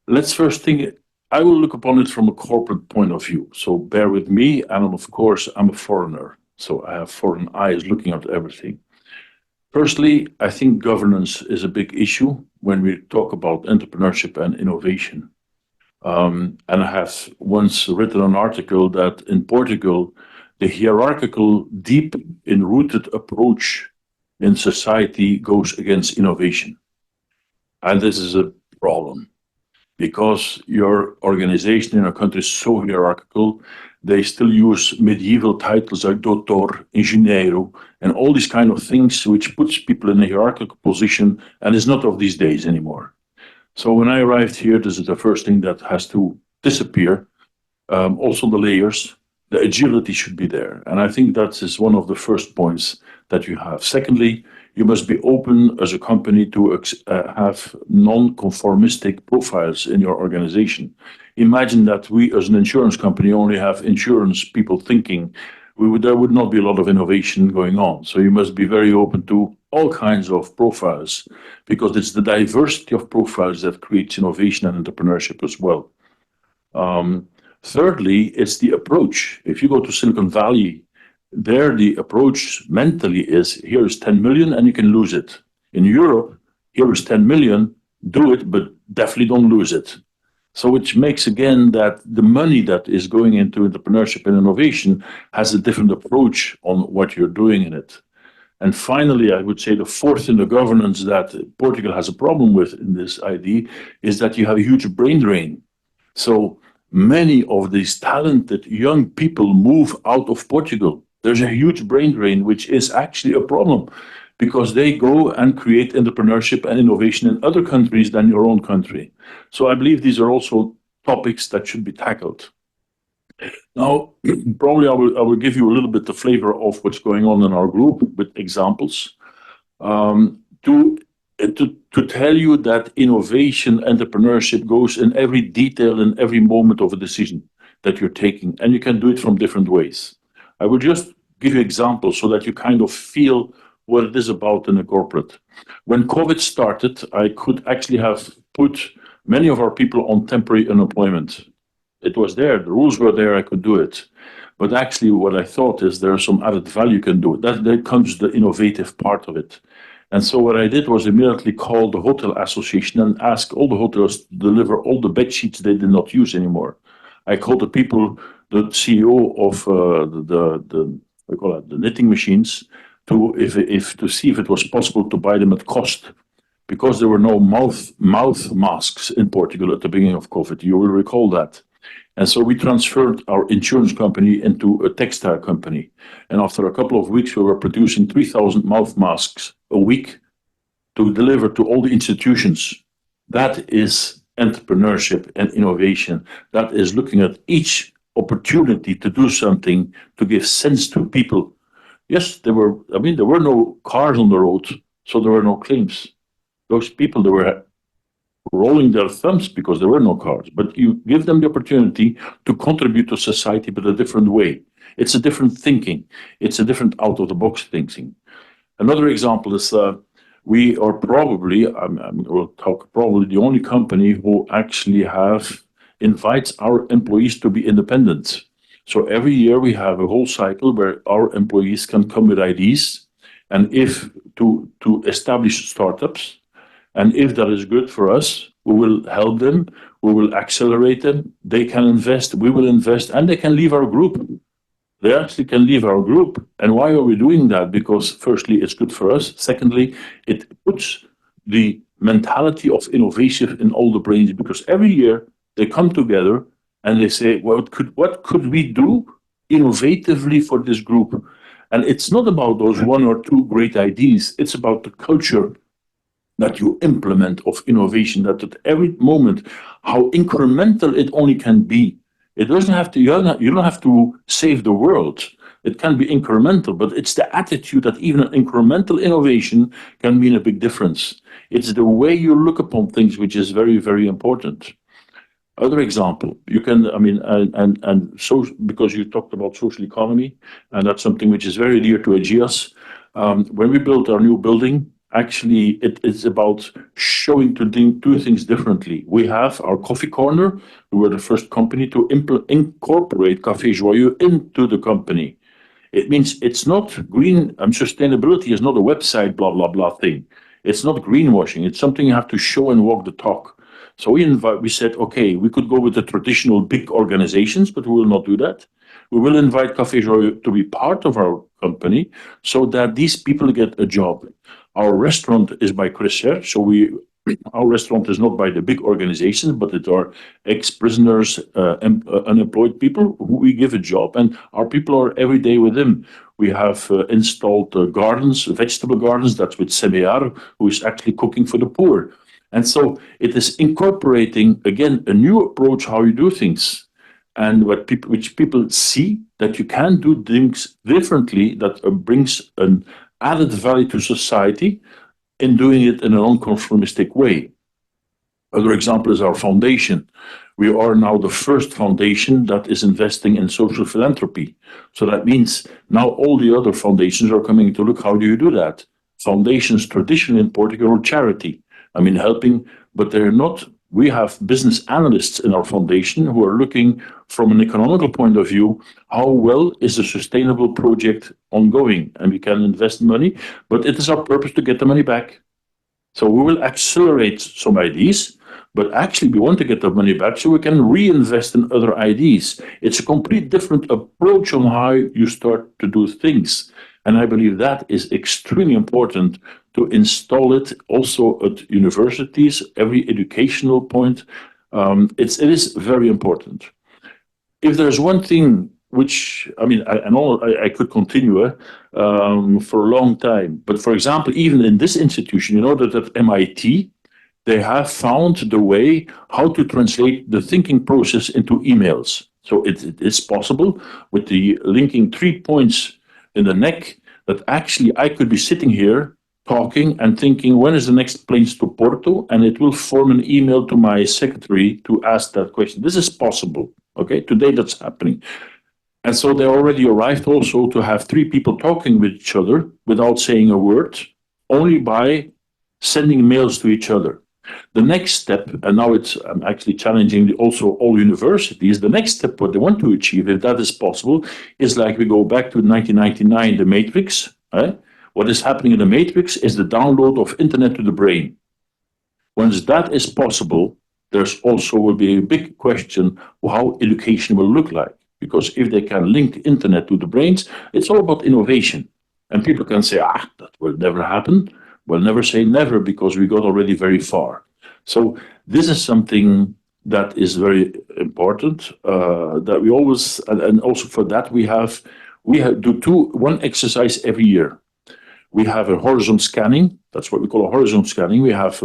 Let's first think, I will look upon it from a corporate point of view, so bear with me, and of course, I'm a foreigner, so I have foreign eyes looking at everything. Firstly, I think governance is a big issue when we talk about entrepreneurship and innovation. And I have once written an article that in Portugal, the hierarchical, deep enrooted approach in society goes against innovation. And this is a problem, because your organization in a country is so hierarchical, they still use medieval titles like doutor, engenheiro, and all these kind of things, which puts people in a hierarchical position and is not of these days anymore. So when I arrived here, this is the first thing that has to disappear. Also the layers, the agility should be there. And I think that is one of the first points that you have. Secondly, you must be open as a company to have non-conformistic profiles in your organization. Imagine that we as an insurance company only have insurance people thinking, there would not be a lot of innovation going on. So you must be very open to all kinds of profiles, because it's the diversity of profiles that creates innovation and entrepreneurship as well. Thirdly, it's the approach. If you go to Silicon Valley, there the approach mentally is, here is 10 million and you can lose it. In Europe, here is 10 million, do it, but definitely don't lose it. So which makes, again, that the money that is going into entrepreneurship and innovation has a different approach on what you're doing in it. And finally, I would say the fourth in the governance that Portugal has a problem with in this idea is that you have a huge brain drain. So many of these talented young people move out of Portugal. There's a huge brain drain, which is actually a problem, because they go and create entrepreneurship and innovation in other countries than your own country. So I believe these are also topics that should be tackled. Now, probably I will give you a little bit the flavor of what's going on in our group with examples. To tell you that innovation, entrepreneurship goes in every detail in every moment of a decision that you're taking, and you can do it from different ways. I will just give you examples so that you kind of feel what it is about in a corporate. When COVID started, I could actually have put many of our people on temporary unemployment. It was there, the rules were there, I could do it. But actually what I thought is there's some added value you can do. That comes the innovative part of it. And so what I did was immediately call the Hotel Association and ask all the hotels to deliver all the bed sheets they did not use anymore. I called the people, the CEO of the knitting machines, to see if it was possible to buy them at cost, because there were no mouth masks in Portugal at the beginning of COVID. You will recall that. And so we transferred our insurance company into a textile company. And after a couple of weeks, we were producing 3,000 mouth masks a week to deliver to all the institutions. That is entrepreneurship and innovation. That is looking at each opportunity to do something, to give sense to people. Yes, there were no cars on the road, so there were no claims. Those people, they were rolling their thumbs because there were no cars, but you give them the opportunity to contribute to society, but a different way. It's a different thinking. It's a different out-of-the-box thinking. Another example is we are probably, we'll talk probably the only company who actually invites our employees to be independent. So every year we have a whole cycle where our employees can come with ideas, and if to establish startups. And if that is good for us, we will help them, we will accelerate them, they can invest, we will invest, and they can leave our group. They actually can leave our group. And why are we doing that? Because firstly, it's good for us. Secondly, it puts the mentality of innovation in all the brains, because every year they come together and they say, well, what could we do innovatively for this group? And it's not about those one or two great ideas, it's about the culture that you implement of innovation, that at every moment, how incremental it only can be. It doesn't have to, you don't have to save the world. It can be incremental, but it's the attitude that even an incremental innovation can mean a big difference. It's the way you look upon things which is very, very important. Other example, you can, so because you talked about social economy, and that's something which is very dear to Ageas. When we built our new building, actually, it's about showing to do things differently. We have our coffee corner. We were the first company to incorporate Café Joyeux into the company. It means it's not green, sustainability is not a website, blah, blah, blah thing. It's not greenwashing. It's something you have to show and walk the talk. So we said, okay, we could go with the traditional big organizations, but we will not do that. We will invite Café Joyeux to be part of our company so that these people get a job. Our restaurant is by Chris Herr, so our restaurant is not by the big organizations, but it are ex-prisoners, unemployed people who we give a job, and our people are every day with them. We have installed gardens, vegetable gardens, that's with Semear, who is actually cooking for the poor. And so it is incorporating, again, a new approach how you do things, and which people see that you can do things differently, that brings an added value to society in doing it in a non-conformistic way. Other example is our foundation. We are now the first foundation that is investing in social philanthropy. So that means now all the other foundations are coming to look, how do you do that? Foundations traditionally in Portugal are charity. I mean, helping, but they're not. We have business analysts in our foundation who are looking from an economical point of view, how well is a sustainable project ongoing? And we can invest money, but it is our purpose to get the money back. So we will accelerate some ideas, but actually we want to get the money back so we can reinvest in other ideas. It's a complete different approach on how you start to do things. And I believe that is extremely important to install it also at universities, every educational point. It is very important. If there's one thing which, I mean, I could continue for a long time, but for example, even in this institution, you know that at MIT, they have found the way how to translate the thinking process into emails. So it is possible with the linking 3 points in the neck that actually I could be sitting here talking and thinking, when is the next plane to Porto? And it will form an email to my secretary to ask that question. This is possible. Okay, today that's happening. And so they already arrived also to have 3 people talking with each other without saying a word, only by sending mails to each other. The next step, and now I'm actually challenging also all universities, the next step, what they want to achieve, if that is possible, is like we go back to 1999, the Matrix. Right? What is happening in the Matrix is the download of internet to the brain. Once that is possible, there's also will be a big question how education will look like. Because if they can link internet to the brains, it's all about innovation. And people can say, that will never happen. We'll never say never because we got already very far. So this is something that is very important, that we always, and also for that we do one exercise every year. We have a horizon scanning. That's what we call a horizon scanning. We have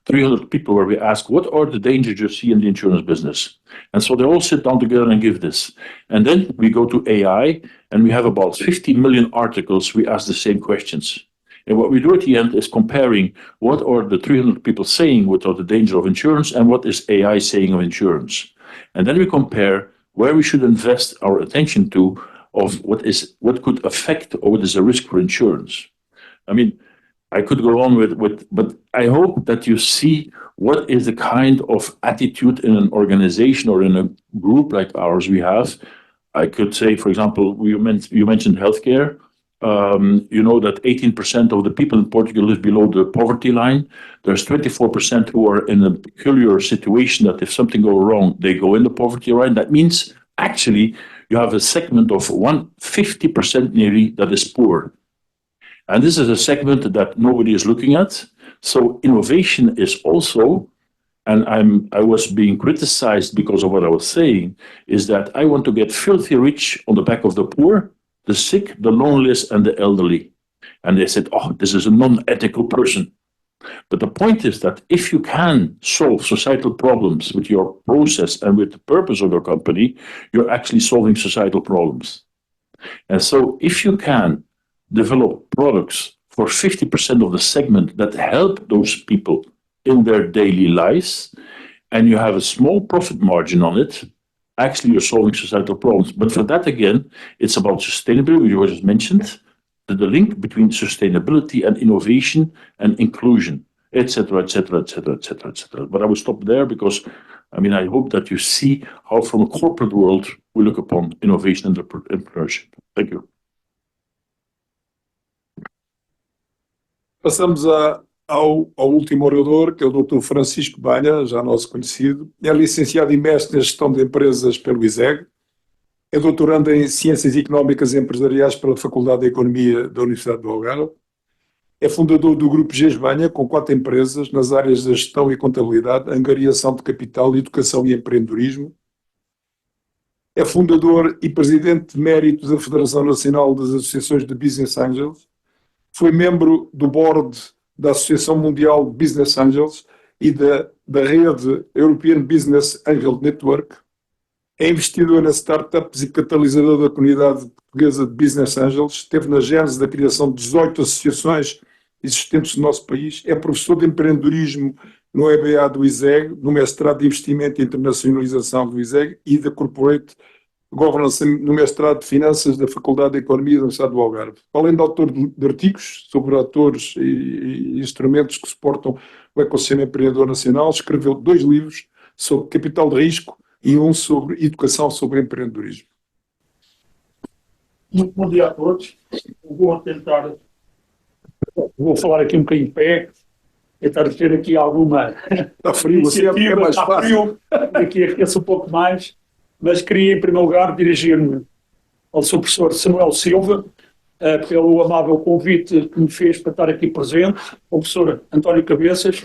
300 people where we ask, what are the dangers you see in the insurance business? And so they all sit down together and give this. And then we go to AI, and we have about 50 million articles. We ask the same questions. And what we do at the end is comparing what are the 300 people saying, what are the dangers of insurance, and what is AI saying of insurance. And then we compare where we should invest our attention to of what could affect or what is a risk for insurance. I mean, I could go on but I hope that you see what is the kind of attitude in an organization or in a group like ours we have. I could say, for example, you mentioned healthcare. You know that 18% of the people in Portugal live below the poverty line. There's 24% who are in a peculiar situation that if something goes wrong, they go in the poverty line. That means actually you have a segment of 50% nearly that is poor. And this is a segment that nobody is looking at. So innovation is also, and I was being criticized because of what I was saying, is that I want to get filthy rich on the back of the poor, the sick, the loneless, and the elderly. And they said, this is a non-ethical person. But the point is that if you can solve societal problems with your process and with the purpose of your company, you're actually solving societal problems. And so if you can develop products for 50% of the segment that help those people in their daily lives, and you have a small profit margin on it, actually you're solving societal problems. But for that, again, it's about sustainability, you just mentioned, the link between sustainability and innovation and inclusion, etc., etc., etc., etc., etc. But I will stop there because, I mean, I hope that you see how from a corporate world we look upon innovation and entrepreneurship. Thank you. Passamos ao último orador, que é o Dr. Francisco Banha, já nosso conhecido. É licenciado e mestre em Gestão de Empresas pelo ISEG. É doutorando em Ciências Económicas e Empresariais pela Faculdade de Economia da Universidade do Algarve. É fundador do Grupo GESBANHA, com 4 empresas nas áreas de gestão e contabilidade, angariação de capital, educação e empreendedorismo. É fundador e presidente de mérito da Federação Nacional das Associações de Business Angels. Foi membro do board da Associação Mundial de Business Angels e da rede European Business Angel Network. É investidor em startups e catalisador da comunidade portuguesa de Business Angels. Esteve na gênese da criação de 18 associações existentes no nosso país. É professor de empreendedorismo no EBA do ISEG, no mestrado de Investimento e Internacionalização do ISEG e da Corporate Governance no mestrado de Finanças da Faculdade de Economia da Universidade do Algarve. Além de autor de artigos sobre atores e instrumentos que suportam o ecossistema empreendedor nacional, escreveu 2 livros sobre capital de risco e um sobre educação sobre empreendedorismo. Muito bom dia a todos. Vou falar aqui um bocadinho de pé, tentar ter aqui alguma. Está frio, você é mais está fácil. frio, aqui aqueço um pouco mais, mas queria em primeiro lugar dirigir-me ao Sr. Professor Samuel Silva, pelo amável convite que me fez para estar aqui presente, ao Professor António Cabeças,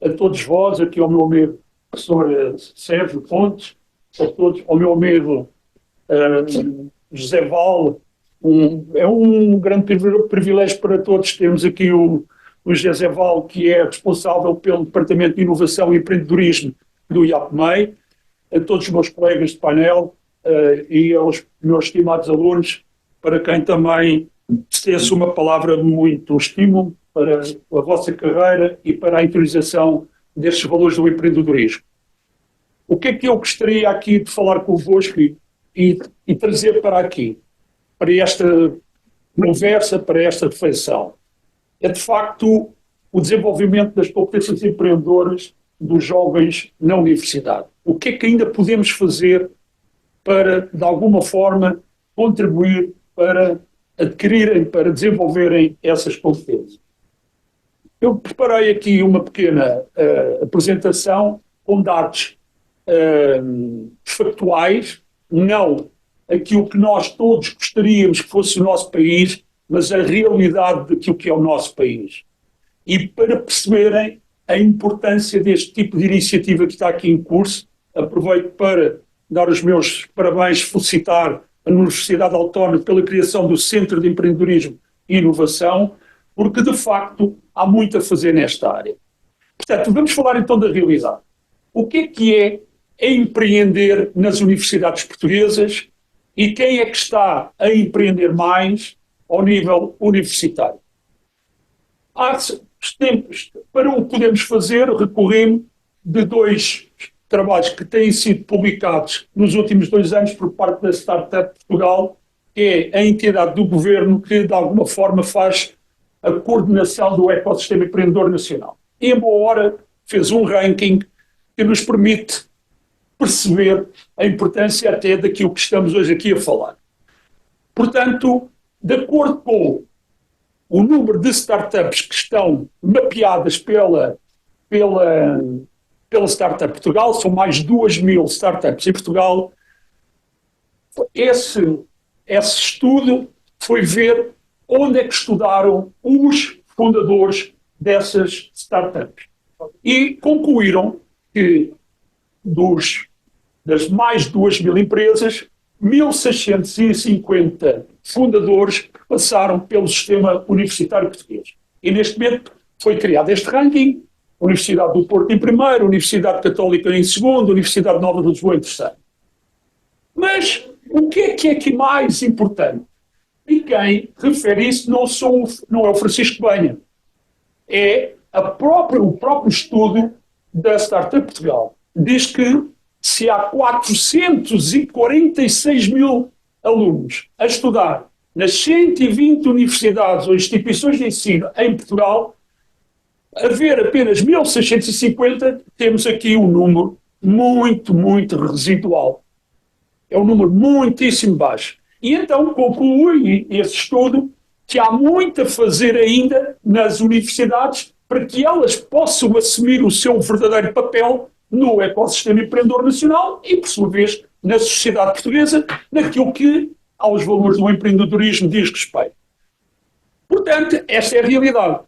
a todos vós, aqui ao meu amigo Professor Sérgio Fontes, a todos, ao meu amigo José Val. É um grande privilégio para todos termos aqui o José Val, que é responsável pelo Departamento de Inovação e Empreendedorismo do IAPMEI, a todos os meus colegas de painel e aos meus estimados alunos, para quem também cesse uma palavra muito estímulo para a vossa carreira e para a interiorização destes valores do empreendedorismo. O que é que eu gostaria aqui de falar convosco e trazer para aqui, para esta conversa, para esta reflexão? É de facto o desenvolvimento das competências empreendedoras dos jovens na universidade. O que é que ainda podemos fazer para, de alguma forma, contribuir para adquirirem, para desenvolverem essas competências? Eu preparei aqui uma pequena apresentação com dados factuais, não aquilo que nós todos gostaríamos que fosse o nosso país, mas a realidade daquilo que é o nosso país. E para perceberem a importância deste tipo de iniciativa que está aqui em curso, aproveito para dar os meus parabéns, felicitar a Universidade Autónoma pela criação do Centro de Empreendedorismo e Inovação, porque de facto há muito a fazer nesta área. Portanto, vamos falar então da realidade. O que é empreender nas universidades portuguesas e quem é que está a empreender mais ao nível universitário? Há tempos, para o que podemos fazer, recorremos de 2 trabalhos que têm sido publicados nos últimos 2 anos por parte da Startup Portugal, que é a entidade do governo que, de alguma forma, faz a coordenação do ecossistema empreendedor nacional. E, em boa hora, fez um ranking que nos permite perceber a importância até daquilo que estamos hoje aqui a falar. Portanto, de acordo com o número de startups que estão mapeadas pela Startup Portugal, são mais de 2.000 startups em Portugal, esse estudo foi ver onde é que estudaram os fundadores dessas startups. E concluíram que das mais de 2.000 empresas, 1.650 fundadores passaram pelo sistema universitário português. E neste momento foi criado este ranking, Universidade do Porto em primeiro, Universidade Católica em segundo, Universidade Nova de Lisboa em terceiro. Mas o que é aqui mais importante? E quem refere isso não é o Francisco Benha, é o próprio estudo da Startup Portugal. Diz que se há 446 mil alunos a estudar nas 120 universidades ou instituições de ensino em Portugal, haver apenas 1.650, temos aqui um número muito, muito residual. É um número muitíssimo baixo. E então conclui esse estudo que há muito a fazer ainda nas universidades para que elas possam assumir o seu verdadeiro papel no ecossistema empreendedor nacional e, por sua vez, na sociedade portuguesa, naquilo que aos valores do empreendedorismo diz respeito. Portanto, esta é a realidade.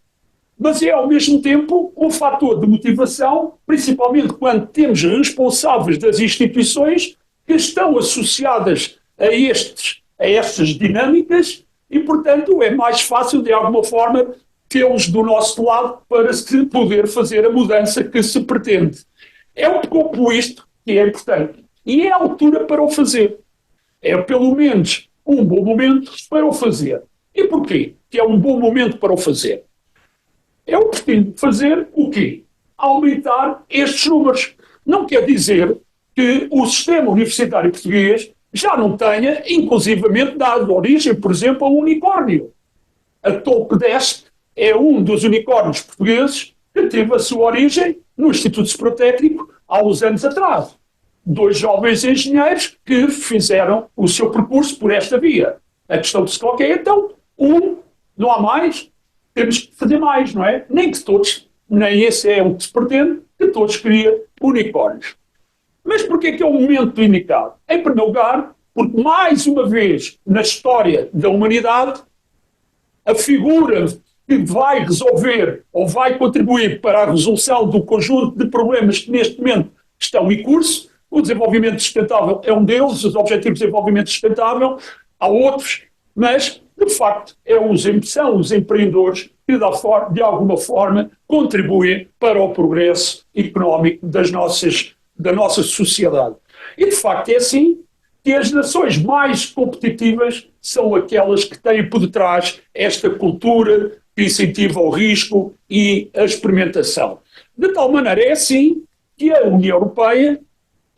Mas é, ao mesmo tempo, um fator de motivação, principalmente quando temos responsáveis das instituições que estão associadas a estas dinâmicas e, portanto, é mais fácil, de alguma forma, tê-los do nosso lado para se poder fazer a mudança que se pretende. É um pouco isto que é importante. E é a altura para o fazer. É, pelo menos, um bom momento para o fazer. E porquê que é um bom momento para o fazer? Eu pretendo fazer o quê? aumentar estes números. Não quer dizer que o sistema universitário português já não tenha, inclusivamente, dado origem, por exemplo, a um unicórnio. A Tolkdesc é um dos unicórnios portugueses que teve a sua origem no Instituto Suprotécnico há uns anos atrás. 2 jovens engenheiros que fizeram o seu percurso por esta via. A questão que se coloca é, então, não há mais, temos que fazer mais, não é? Nem que todos, nem esse é o que se pretende, que todos criem unicórnios. Mas porquê que é o momento indicado? Em primeiro lugar, porque mais uma vez na história da humanidade, a figura que vai resolver ou vai contribuir para a resolução do conjunto de problemas que neste momento estão em curso, o desenvolvimento sustentável é um deles, os Objetivos de Desenvolvimento Sustentável, há outros, mas de facto são os empreendedores que de alguma forma contribuem para o progresso económico da nossa sociedade. E de facto é assim que as nações mais competitivas são aquelas que têm por detrás esta cultura que incentiva o risco e a experimentação. De tal maneira é assim que a União Europeia,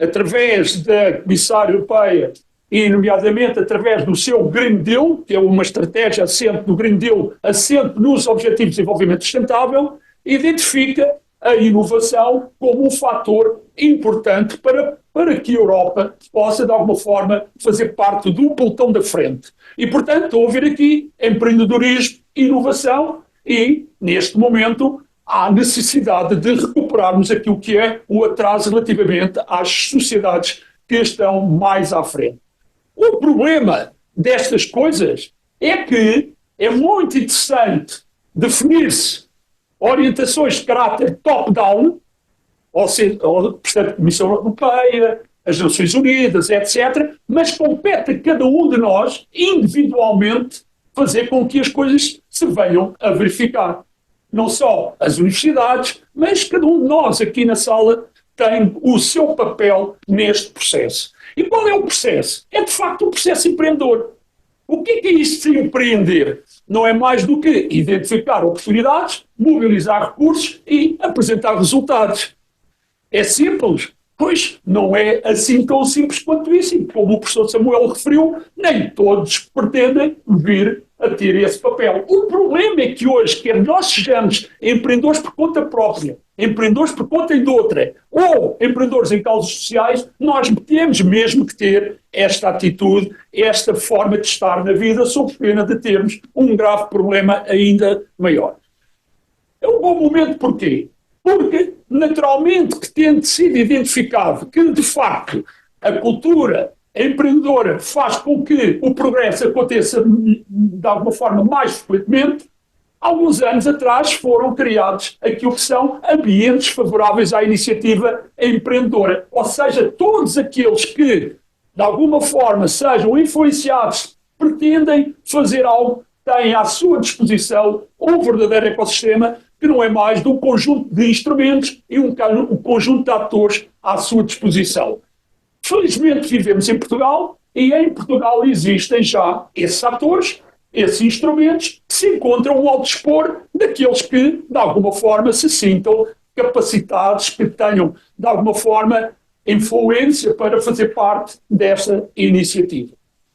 através da Comissária Europeia e, nomeadamente, através do seu Green Deal, que é uma estratégia assente no Green Deal, assente nos Objetivos de Desenvolvimento Sustentável, identifica a inovação como um fator importante para que a Europa possa, de alguma forma, fazer parte do pelotão da frente. E, portanto, estou a ouvir aqui empreendedorismo, inovação e, neste momento, há necessidade de recuperarmos aquilo que é o atraso relativamente às sociedades que estão mais à frente. O problema destas coisas é que é muito interessante definir-se orientações de caráter top-down, ou seja, a Comissão Europeia, as Nações Unidas, etc., mas compete a cada um de nós, individualmente, fazer com que as coisas se venham a verificar. Não só as universidades, mas cada um de nós aqui na sala tem o seu papel neste processo. E qual é o processo? É de facto o processo empreendedor. O que é isto de empreender? Não é mais do que identificar oportunidades, mobilizar recursos e apresentar resultados. É simples? Pois não é assim tão simples quanto isso. E como o professor Samuel referiu, nem todos pretendem vir a ter esse papel. O problema é que hoje, quer nós sejamos empreendedores por conta própria, empreendedores por conta de outra, ou empreendedores em causas sociais, nós temos mesmo que ter esta atitude, esta forma de estar na vida, sob pena de termos um grave problema ainda maior. É um bom momento porquê? Porque, naturalmente, que tendo sido identificado que, de facto, a cultura empreendedora faz com que o progresso aconteça de alguma forma mais frequentemente, alguns anos atrás foram criados aquilo que são ambientes favoráveis à iniciativa empreendedora. Ou seja, todos aqueles que, de alguma forma, sejam influenciados, pretendem fazer algo, têm à sua disposição um verdadeiro ecossistema que não é mais de um conjunto de instrumentos e um conjunto de atores à sua disposição. Felizmente vivemos em Portugal e em Portugal existem já esses atores, esses instrumentos que se encontram ao dispor daqueles que, de alguma forma, se sintam capacitados, que tenham, de alguma forma, influência para fazer parte desta iniciativa.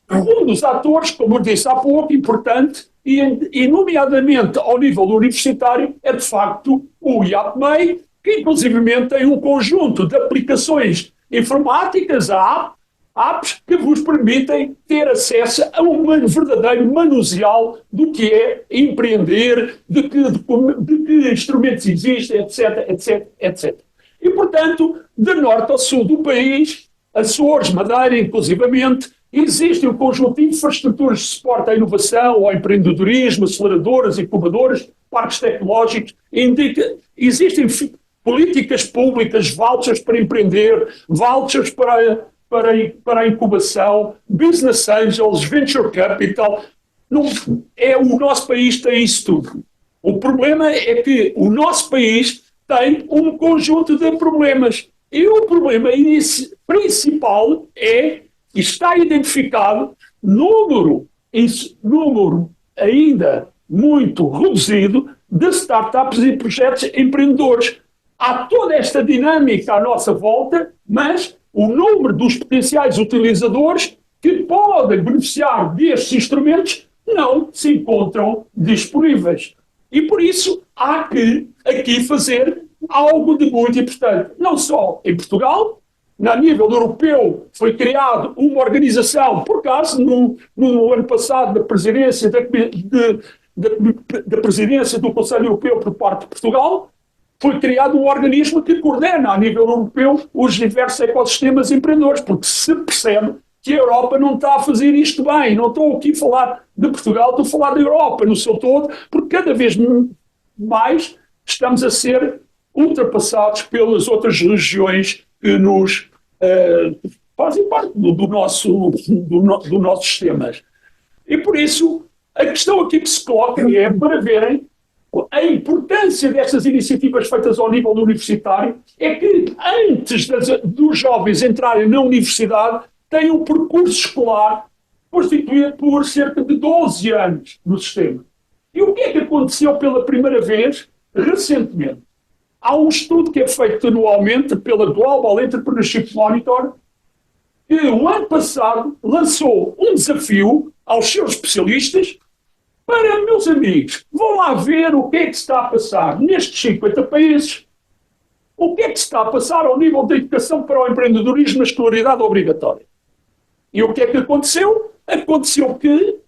Um dos atores, como eu disse há pouco, importante, e nomeadamente ao nível universitário, é de facto o IAPMEI, que inclusivamente tem um conjunto de aplicações informáticas, apps, que vos permitem ter acesso a um verdadeiro manuseal do que é empreender, de que instrumentos existem, etc, etc, etc. E, portanto, de norte ao sul do país, Açores, Madeira, inclusivamente, existe um conjunto de infraestruturas de suporte à inovação, ao empreendedorismo, aceleradoras, incubadoras, parques tecnológicos, existem políticas públicas, vouchers para empreender, vouchers para a incubação, business angels, venture capital. O nosso país tem isso tudo. O problema é que o nosso país tem um conjunto de problemas. E o problema principal está identificado número ainda muito reduzido de startups e projetos empreendedores. há toda esta dinâmica à nossa volta, mas o número dos potenciais utilizadores que podem beneficiar destes instrumentos não se encontram disponíveis. E por isso há que aqui fazer algo de muito importante. Não só em Portugal, a nível europeu foi criada uma organização, por acaso, no ano passado, da presidência da presidência do Conselho Europeu por parte de Portugal, foi criado um organismo que coordena a nível europeu os diversos ecossistemas empreendedores, porque se percebe que a Europa não está a fazer isto bem. Não estou aqui a falar de Portugal, estou a falar da Europa no seu todo, porque cada vez mais estamos a ser ultrapassados pelas outras regiões que nos fazem parte do nosso sistema. E por isso, a questão aqui que se coloca é para verem a importância destas iniciativas feitas ao nível universitário, é que antes dos jovens entrarem na universidade, têm um percurso escolar constituído por cerca de 12 anos no sistema. E o que é que aconteceu pela primeira vez recentemente? Há um estudo que é feito anualmente pela Global Entrepreneurship Monitor, que o ano passado lançou um desafio aos seus especialistas para, meus amigos, vão lá ver o que é que se está a passar nestes 50 países, o que é que se está a passar ao nível da educação para o empreendedorismo na escolaridade obrigatória. E o que é que aconteceu? Aconteceu que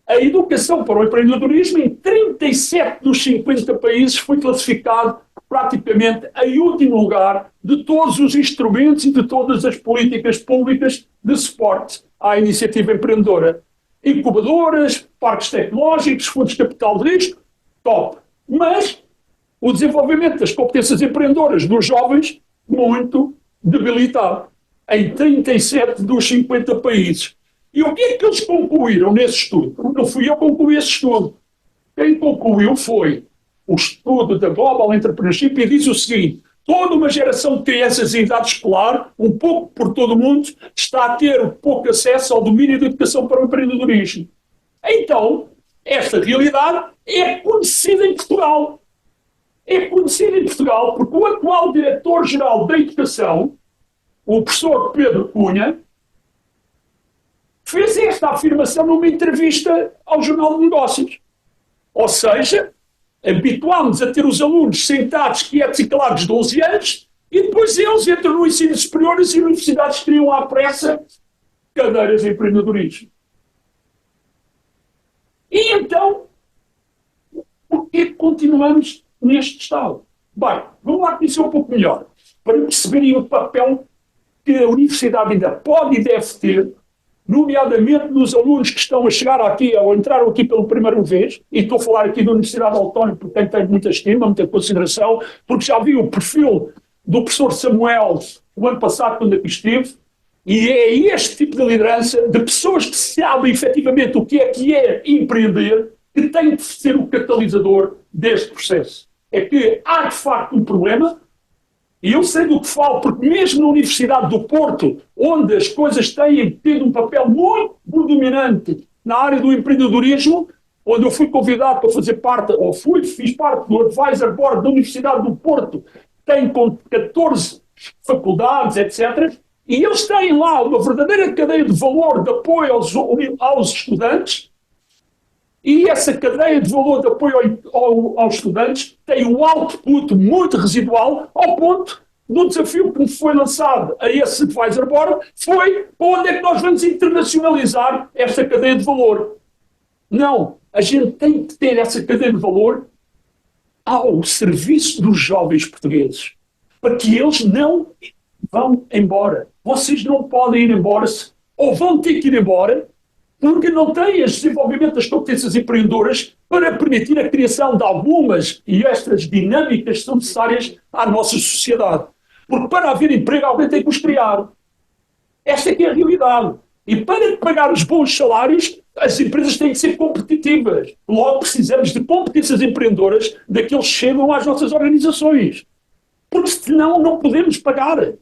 a educação para o empreendedorismo em 37 dos 50 países foi classificado praticamente em último lugar de todos os instrumentos e de todas as políticas públicas de suporte à iniciativa empreendedora. Incubadoras, parques tecnológicos, fundos de capital de risco, top. Mas o desenvolvimento das competências empreendedoras dos jovens, muito debilitado, em 37 dos 50 países. E o que é que eles concluíram nesse estudo? Não fui eu que concluí esse estudo. Quem concluiu foi o estudo da Global Entrepreneurship e diz o seguinte: toda uma geração de crianças em idade escolar, um pouco por todo o mundo, está a ter pouco acesso ao domínio da educação para o empreendedorismo. Então, esta realidade é conhecida em Portugal. É conhecida em Portugal porque o atual diretor-geral da Educação, o professor Pedro Cunha, fez esta afirmação numa entrevista ao Jornal de Negócios. Ou seja, habituámos a ter os alunos sentados, quietos e calados 12 anos, e depois eles entram no ensino superior e as universidades criam à pressa cadeiras de empreendedorismo. E então, por que continuamos neste estado? Bem, vamos lá conhecer um pouco melhor, para perceberem o papel que a universidade ainda pode e deve ter, nomeadamente nos alunos que estão a chegar aqui, ou entraram aqui pela primeira vez, e estou a falar aqui da Universidade Autónoma, porque tenho muita estima, muita consideração, porque já vi o perfil do professor Samuel o ano passado, quando aqui esteve, e é este tipo de liderança, de pessoas que sabem efetivamente o que é empreender, que tem de ser o catalisador deste processo. É que há, de facto, um problema. E eu sei do que falo, porque mesmo na Universidade do Porto, onde as coisas têm tido um papel muito predominante na área do empreendedorismo, onde eu fui convidado para fazer parte, fiz parte do Advisor Board da Universidade do Porto, tem com 14 faculdades, etc., e eles têm lá uma verdadeira cadeia de valor de apoio aos estudantes, e essa cadeia de valor de apoio aos estudantes tem um output muito residual, ao ponto do desafio que me foi lançado a esse Advisor Board foi onde é que nós vamos internacionalizar esta cadeia de valor. Não, a gente tem que ter essa cadeia de valor ao serviço dos jovens portugueses, para que eles não vão embora. Vocês não podem ir embora, ou vão ter que ir embora, porque não têm o desenvolvimento das competências empreendedoras para permitir a criação de algumas e estas dinâmicas que são necessárias à nossa sociedade. Porque para haver emprego, alguém tem que os criar. Esta é que é a realidade. E para pagar os bons salários, as empresas têm que ser competitivas. Logo, precisamos de competências empreendedoras daqueles que chegam às nossas organizações. Porque senão não podemos pagar.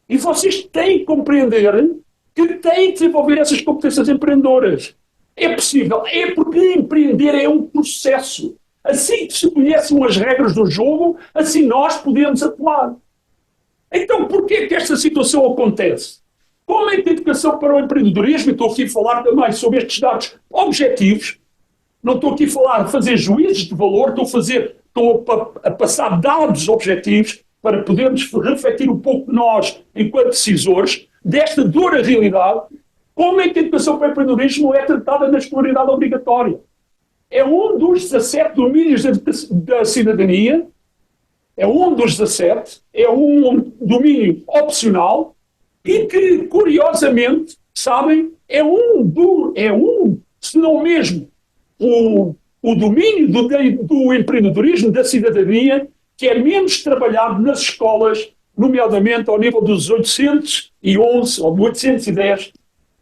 E vocês têm que compreender que têm que desenvolver essas competências empreendedoras. É possível. É porque empreender é um processo. assim que se conhecem as regras do jogo, assim nós podemos atuar. Então, porquê que esta situação acontece? Como é que a educação para o empreendedorismo, e estou aqui a falar também sobre estes dados objetivos, não estou aqui a falar de fazer juízes de valor, estou a passar dados objetivos para podermos refletir um pouco nós, enquanto decisores, desta dura realidade, como é que a educação para o empreendedorismo é tratada na escolaridade obrigatória. É um dos 17 domínios da cidadania, é um dos 17, é um domínio opcional e que, curiosamente, sabem, se não mesmo, o domínio do empreendedorismo, da cidadania, que é menos trabalhado nas escolas, nomeadamente ao nível dos 811 ou 810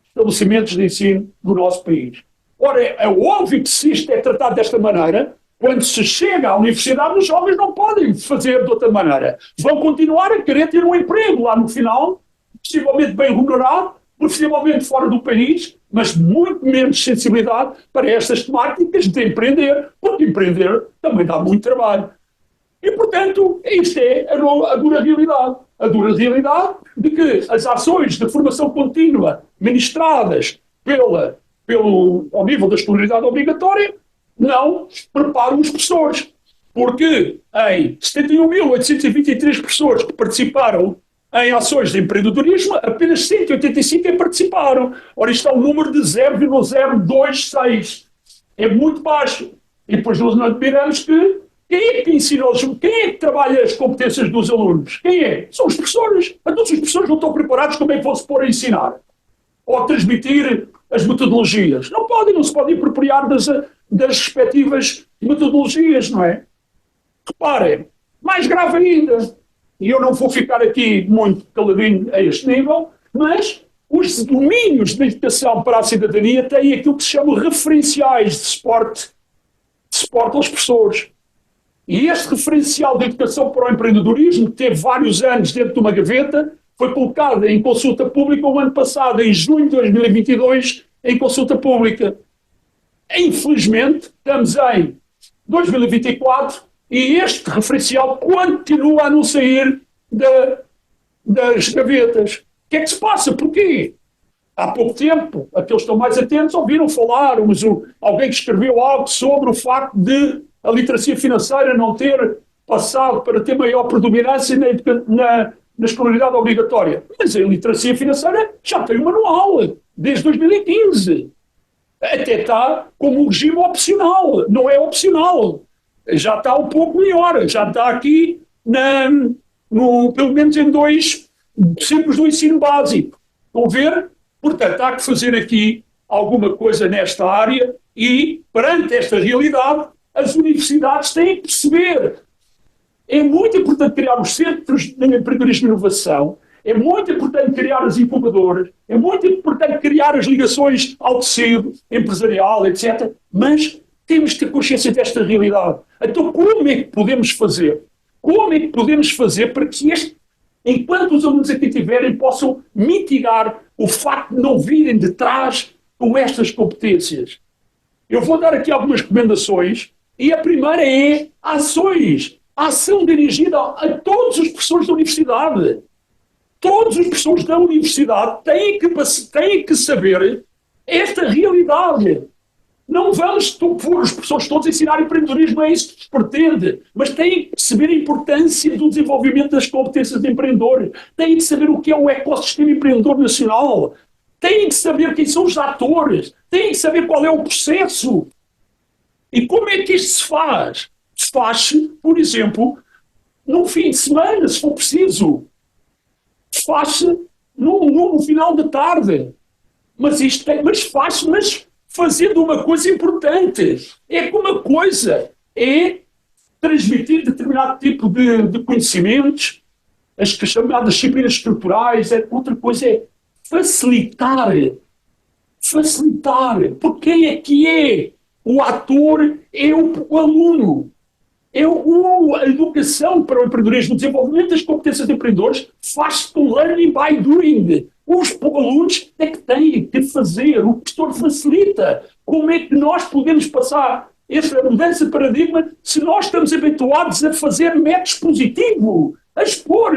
estabelecimentos de ensino do nosso país. Ora, é óbvio que se isto é tratado desta maneira, quando se chega à universidade, os jovens não podem fazer de outra maneira. Vão continuar a querer ter um emprego lá no final, possivelmente bem remunerado, possivelmente fora do país, mas muito menos sensibilidade para estas temáticas de empreender, porque empreender também dá muito trabalho. E, portanto, isto é a dura realidade. A dura realidade de que as ações de formação contínua ministradas ao nível da escolaridade obrigatória não preparam os professores. Porque em 71.823 professores que participaram em ações de empreendedorismo, apenas 185 participaram. Ora, isto é um número de 0,026. É muito baixo. E depois nós não admiramos que quem é que ensina quem é que trabalha as competências dos alunos? Quem é? São os professores. Então, se os professores não estão preparados, como é que vão se pôr a ensinar? Ou a transmitir as metodologias? Não se podem apropriar das respectivas metodologias, não é? Reparem, mais grave ainda, e eu não vou ficar aqui muito caladinho a este nível, mas os domínios da educação para a cidadania têm aquilo que se chama referenciais de suporte aos professores. E este referencial de educação para o empreendedorismo, que teve vários anos dentro de uma gaveta, foi colocado em consulta pública o ano passado, em junho de 2022, em consulta pública. Infelizmente, estamos em 2024 e este referencial continua a não sair das gavetas. O que é que se passa? Porquê? Há pouco tempo, aqueles que estão mais atentos ouviram falar, mas alguém que escreveu algo sobre o facto de a literacia financeira não ter passado para ter maior predominância na escolaridade obrigatória. Mas a literacia financeira já tem um manual, desde 2015. Até está como um regime opcional, não é opcional. Já está um pouco melhor, já está aqui, pelo menos em 2 ciclos do ensino básico. Estão a ver? Portanto, há que fazer aqui alguma coisa nesta área e, perante esta realidade, as universidades têm que perceber. É muito importante criar os centros de empreendedorismo e inovação, é muito importante criar as incubadoras, é muito importante criar as ligações ao tecido empresarial, etc. Mas temos que ter consciência desta realidade. Então, como é que podemos fazer? Como é que podemos fazer para que enquanto os alunos aqui estiverem, possam mitigar o facto de não virem de trás com estas competências? Eu vou dar aqui algumas recomendações e a primeira é ações. A ação dirigida a todos os professores da universidade. Todos os professores da universidade têm que saber esta realidade. Não vamos pôr os professores todos a ensinar empreendedorismo, não é isso que se pretende, mas têm que perceber a importância do desenvolvimento das competências de empreendedor, têm que saber o que é o ecossistema empreendedor nacional, têm que saber quem são os atores, têm que saber qual é o processo. E como é que isto se faz? Faz-se, por exemplo, num fim de semana, se for preciso. Faz-se no final da tarde. Mas faz-se, fazendo uma coisa importante. É que uma coisa é transmitir determinado tipo de conhecimentos, as chamadas disciplinas estruturais, outra coisa é facilitar. Facilitar. Porque quem é que é? O ator é o aluno. A educação para o empreendedorismo, o desenvolvimento das competências de empreendedores faz-se com learning by doing. Os alunos é que têm que fazer, o professor facilita. Como é que nós podemos passar essa mudança de paradigma se nós estamos habituados a fazer métodos positivos, a expor.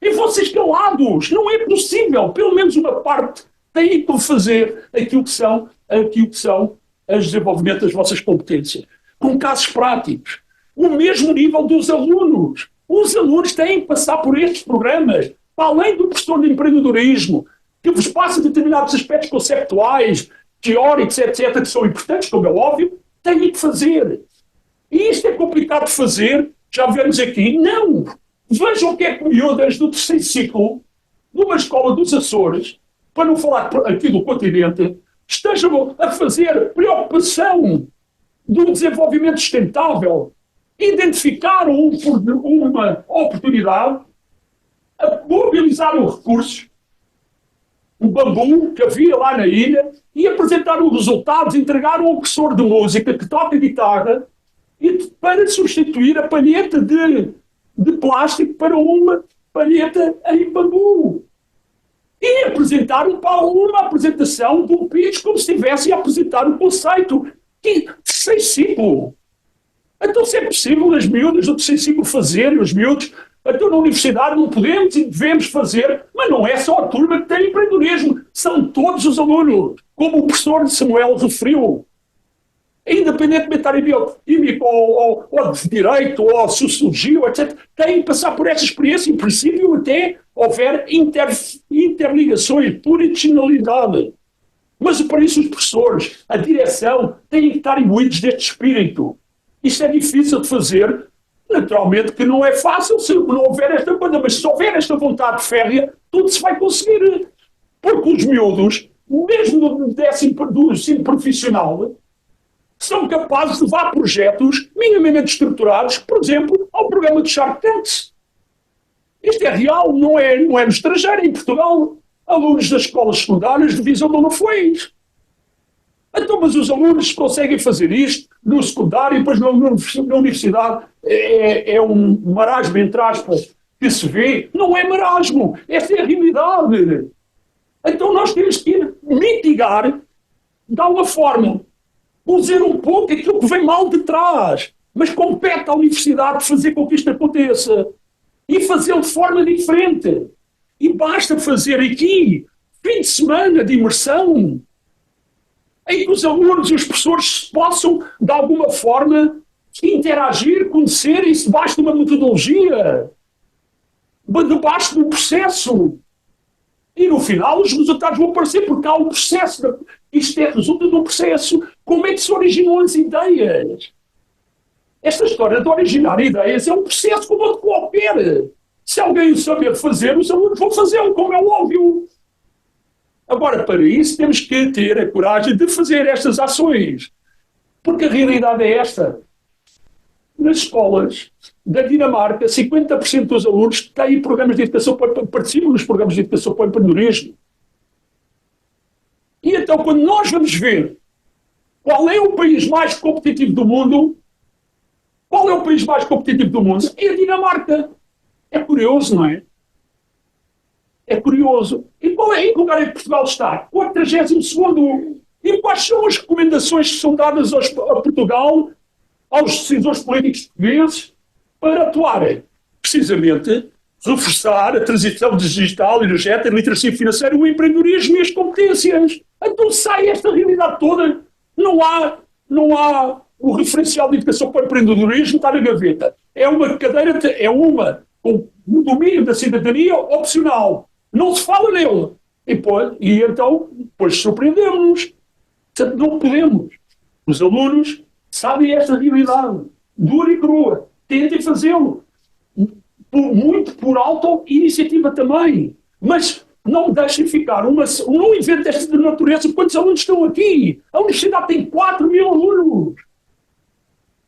E vocês calados, não é possível. Pelo menos uma parte tem que fazer aquilo que são o desenvolvimento das vossas competências. Com casos práticos. O mesmo nível dos alunos. Os alunos têm que passar por estes programas, para além do professor de empreendedorismo, que vos passa determinados aspectos conceptuais, teóricos, etc., que são importantes, como é óbvio, têm que fazer. E isto é complicado de fazer, já vemos aqui. Não! Vejam o que é que miúdas do terceiro ciclo, numa escola dos Açores, para não falar aqui do continente, estejam a fazer preocupação do desenvolvimento sustentável, identificaram uma oportunidade, mobilizaram recursos, um bambu que havia lá na ilha, e apresentaram os resultados, entregaram ao professor de música que toca guitarra para substituir a palheta de plástico para uma palheta em bambu. E apresentaram para uma apresentação do pitch como se estivessem a apresentar um conceito que terceiro ciclo. Então, se é possível as miúdas do terceiro ciclo fazerem, os miúdos, então na universidade não podemos e devemos fazer, mas não é só a turma que tem empreendedorismo, são todos os alunos, como o professor Samuel referiu. Independentemente de estar em bioquímica ou de direito ou sociologia, etc., têm que passar por essa experiência, em princípio até houver interligações, pluridimensionalidade. Mas para isso os professores, a direção, têm que estar imbuídos deste espírito. Isto é difícil de fazer, naturalmente que não é fácil se não houver esta coisa, mas se houver esta vontade férrea, tudo se vai conseguir. Porque os miúdos, mesmo do ensino profissional, são capazes de levar projetos minimamente estruturados, por exemplo, ao programa de Shark Tanks. Isto é real, não é no estrangeiro, é em Portugal. Alunos das escolas secundárias de Visão de Lafões. Então, mas os alunos conseguem fazer isto no secundário e depois na universidade é um marasmo, entre aspas, que se vê. Não é marasmo, essa é a realidade. Então nós temos que mitigar de alguma forma, usar um pouco aquilo que vem mal de trás, mas compete à universidade fazer com que isto aconteça e fazê-lo de forma diferente. E basta fazer aqui fim de semana de imersão em que os alunos e os professores possam, de alguma forma, interagir, conhecerem-se debaixo de uma metodologia, debaixo de um processo. E no final os resultados vão aparecer, porque há um processo. Isto resulta de um processo. Como é que se originam as ideias? Esta história de originar ideias é um processo como outro qualquer. Se alguém o saber fazer, os alunos vão fazê-lo, como é óbvio. Agora, para isso, temos que ter a coragem de fazer estas ações. Porque a realidade é esta. Nas escolas da Dinamarca, 50% dos alunos têm programas de educação, participam nos programas de educação para o empreendedorismo. E então, quando nós vamos ver qual é o país mais competitivo do mundo, é a Dinamarca. É curioso, não é? É curioso. E qual é? Em que lugar é que Portugal está? 42º. E quais são as recomendações que são dadas a Portugal, aos decisores políticos portugueses, para atuarem? Precisamente, reforçar a transição digital, energética, a literacia financeira, o empreendedorismo e as competências. Então sai esta realidade toda. Não há o referencial de educação para o empreendedorismo, está na gaveta. É uma cadeira, com o domínio da cidadania opcional. Não se fala nele. E então, depois surpreendemos-nos. Não podemos. Os alunos sabem esta realidade. Dura e crua. Tentem fazê-lo. Muito por auto-iniciativa também. Mas não deixem ficar um evento desta natureza. Quantos alunos estão aqui? A universidade tem 4.000 alunos.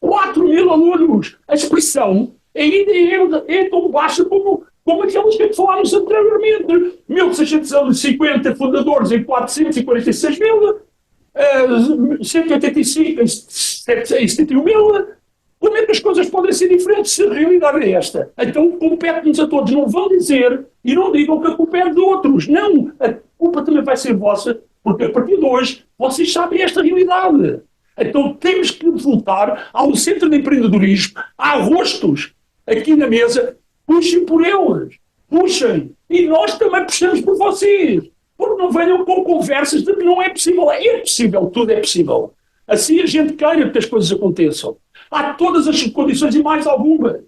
4.000 alunos. A expressão ainda é tão baixa como aquelas que falámos anteriormente. 1.650 fundadores em 446 mil, 185 em 71 mil. Como é que as coisas podem ser diferentes se a realidade é esta? Então compete-nos a todos. Não vão dizer e não digam que a culpa é de outros. Não, a culpa também vai ser vossa, porque a partir de hoje vocês sabem esta realidade. Então temos que voltar ao centro de empreendedorismo, há rostos aqui na mesa, puxem por eles, puxem, e nós também puxamos por vocês, porque não venham com conversas de que não é possível, tudo é possível. Assim a gente queira que as coisas aconteçam. Há todas as condições e mais algumas.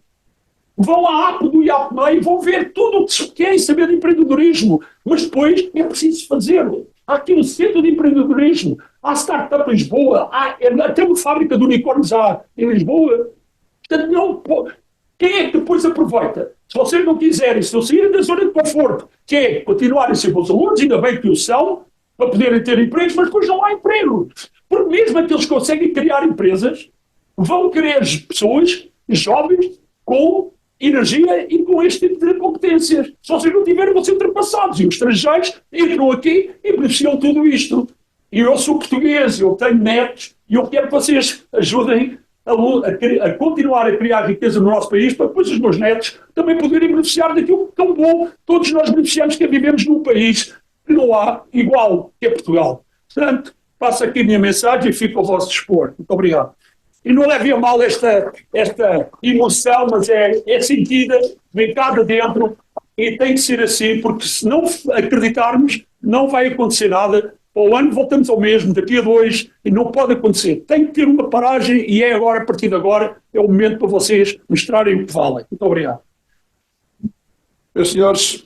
Vão à app do IAPMEI e vão ver tudo o que querem saber de empreendedorismo, mas depois é preciso fazê-lo. Há aqui um centro de empreendedorismo, há startup em Lisboa, há até uma fábrica de unicórnios há em Lisboa. Portanto, não, quem é que depois aproveita? Se vocês não quiserem, se não saírem da zona de conforto, que é continuarem a ser bons alunos, ainda bem que o são, para poderem ter empregos, mas depois não há emprego. Porque mesmo aqueles que conseguem criar empresas, vão querer pessoas jovens com energia e com este tipo de competências. Se vocês não tiverem, vão ser ultrapassados. E os estrangeiros entram aqui e beneficiam tudo isto. E eu sou português, eu tenho netos, e eu quero que vocês ajudem a continuar a criar riqueza no nosso país, para depois os meus netos também poderem beneficiar daquilo que tão bom todos nós beneficiamos, que vivemos num país que não há igual, que é Portugal. Portanto, passo aqui a minha mensagem e fico ao vosso dispor. Muito obrigado. E não levem a mal esta emoção, mas é sentida, vem cá de dentro, e tem que ser assim, porque se não acreditarmos, não vai acontecer nada. Para o ano voltamos ao mesmo, daqui a 2, e não pode acontecer. Tem que ter uma paragem, e é agora, a partir de agora, é o momento para vocês mostrarem o que valem. Muito obrigado. Meus senhores,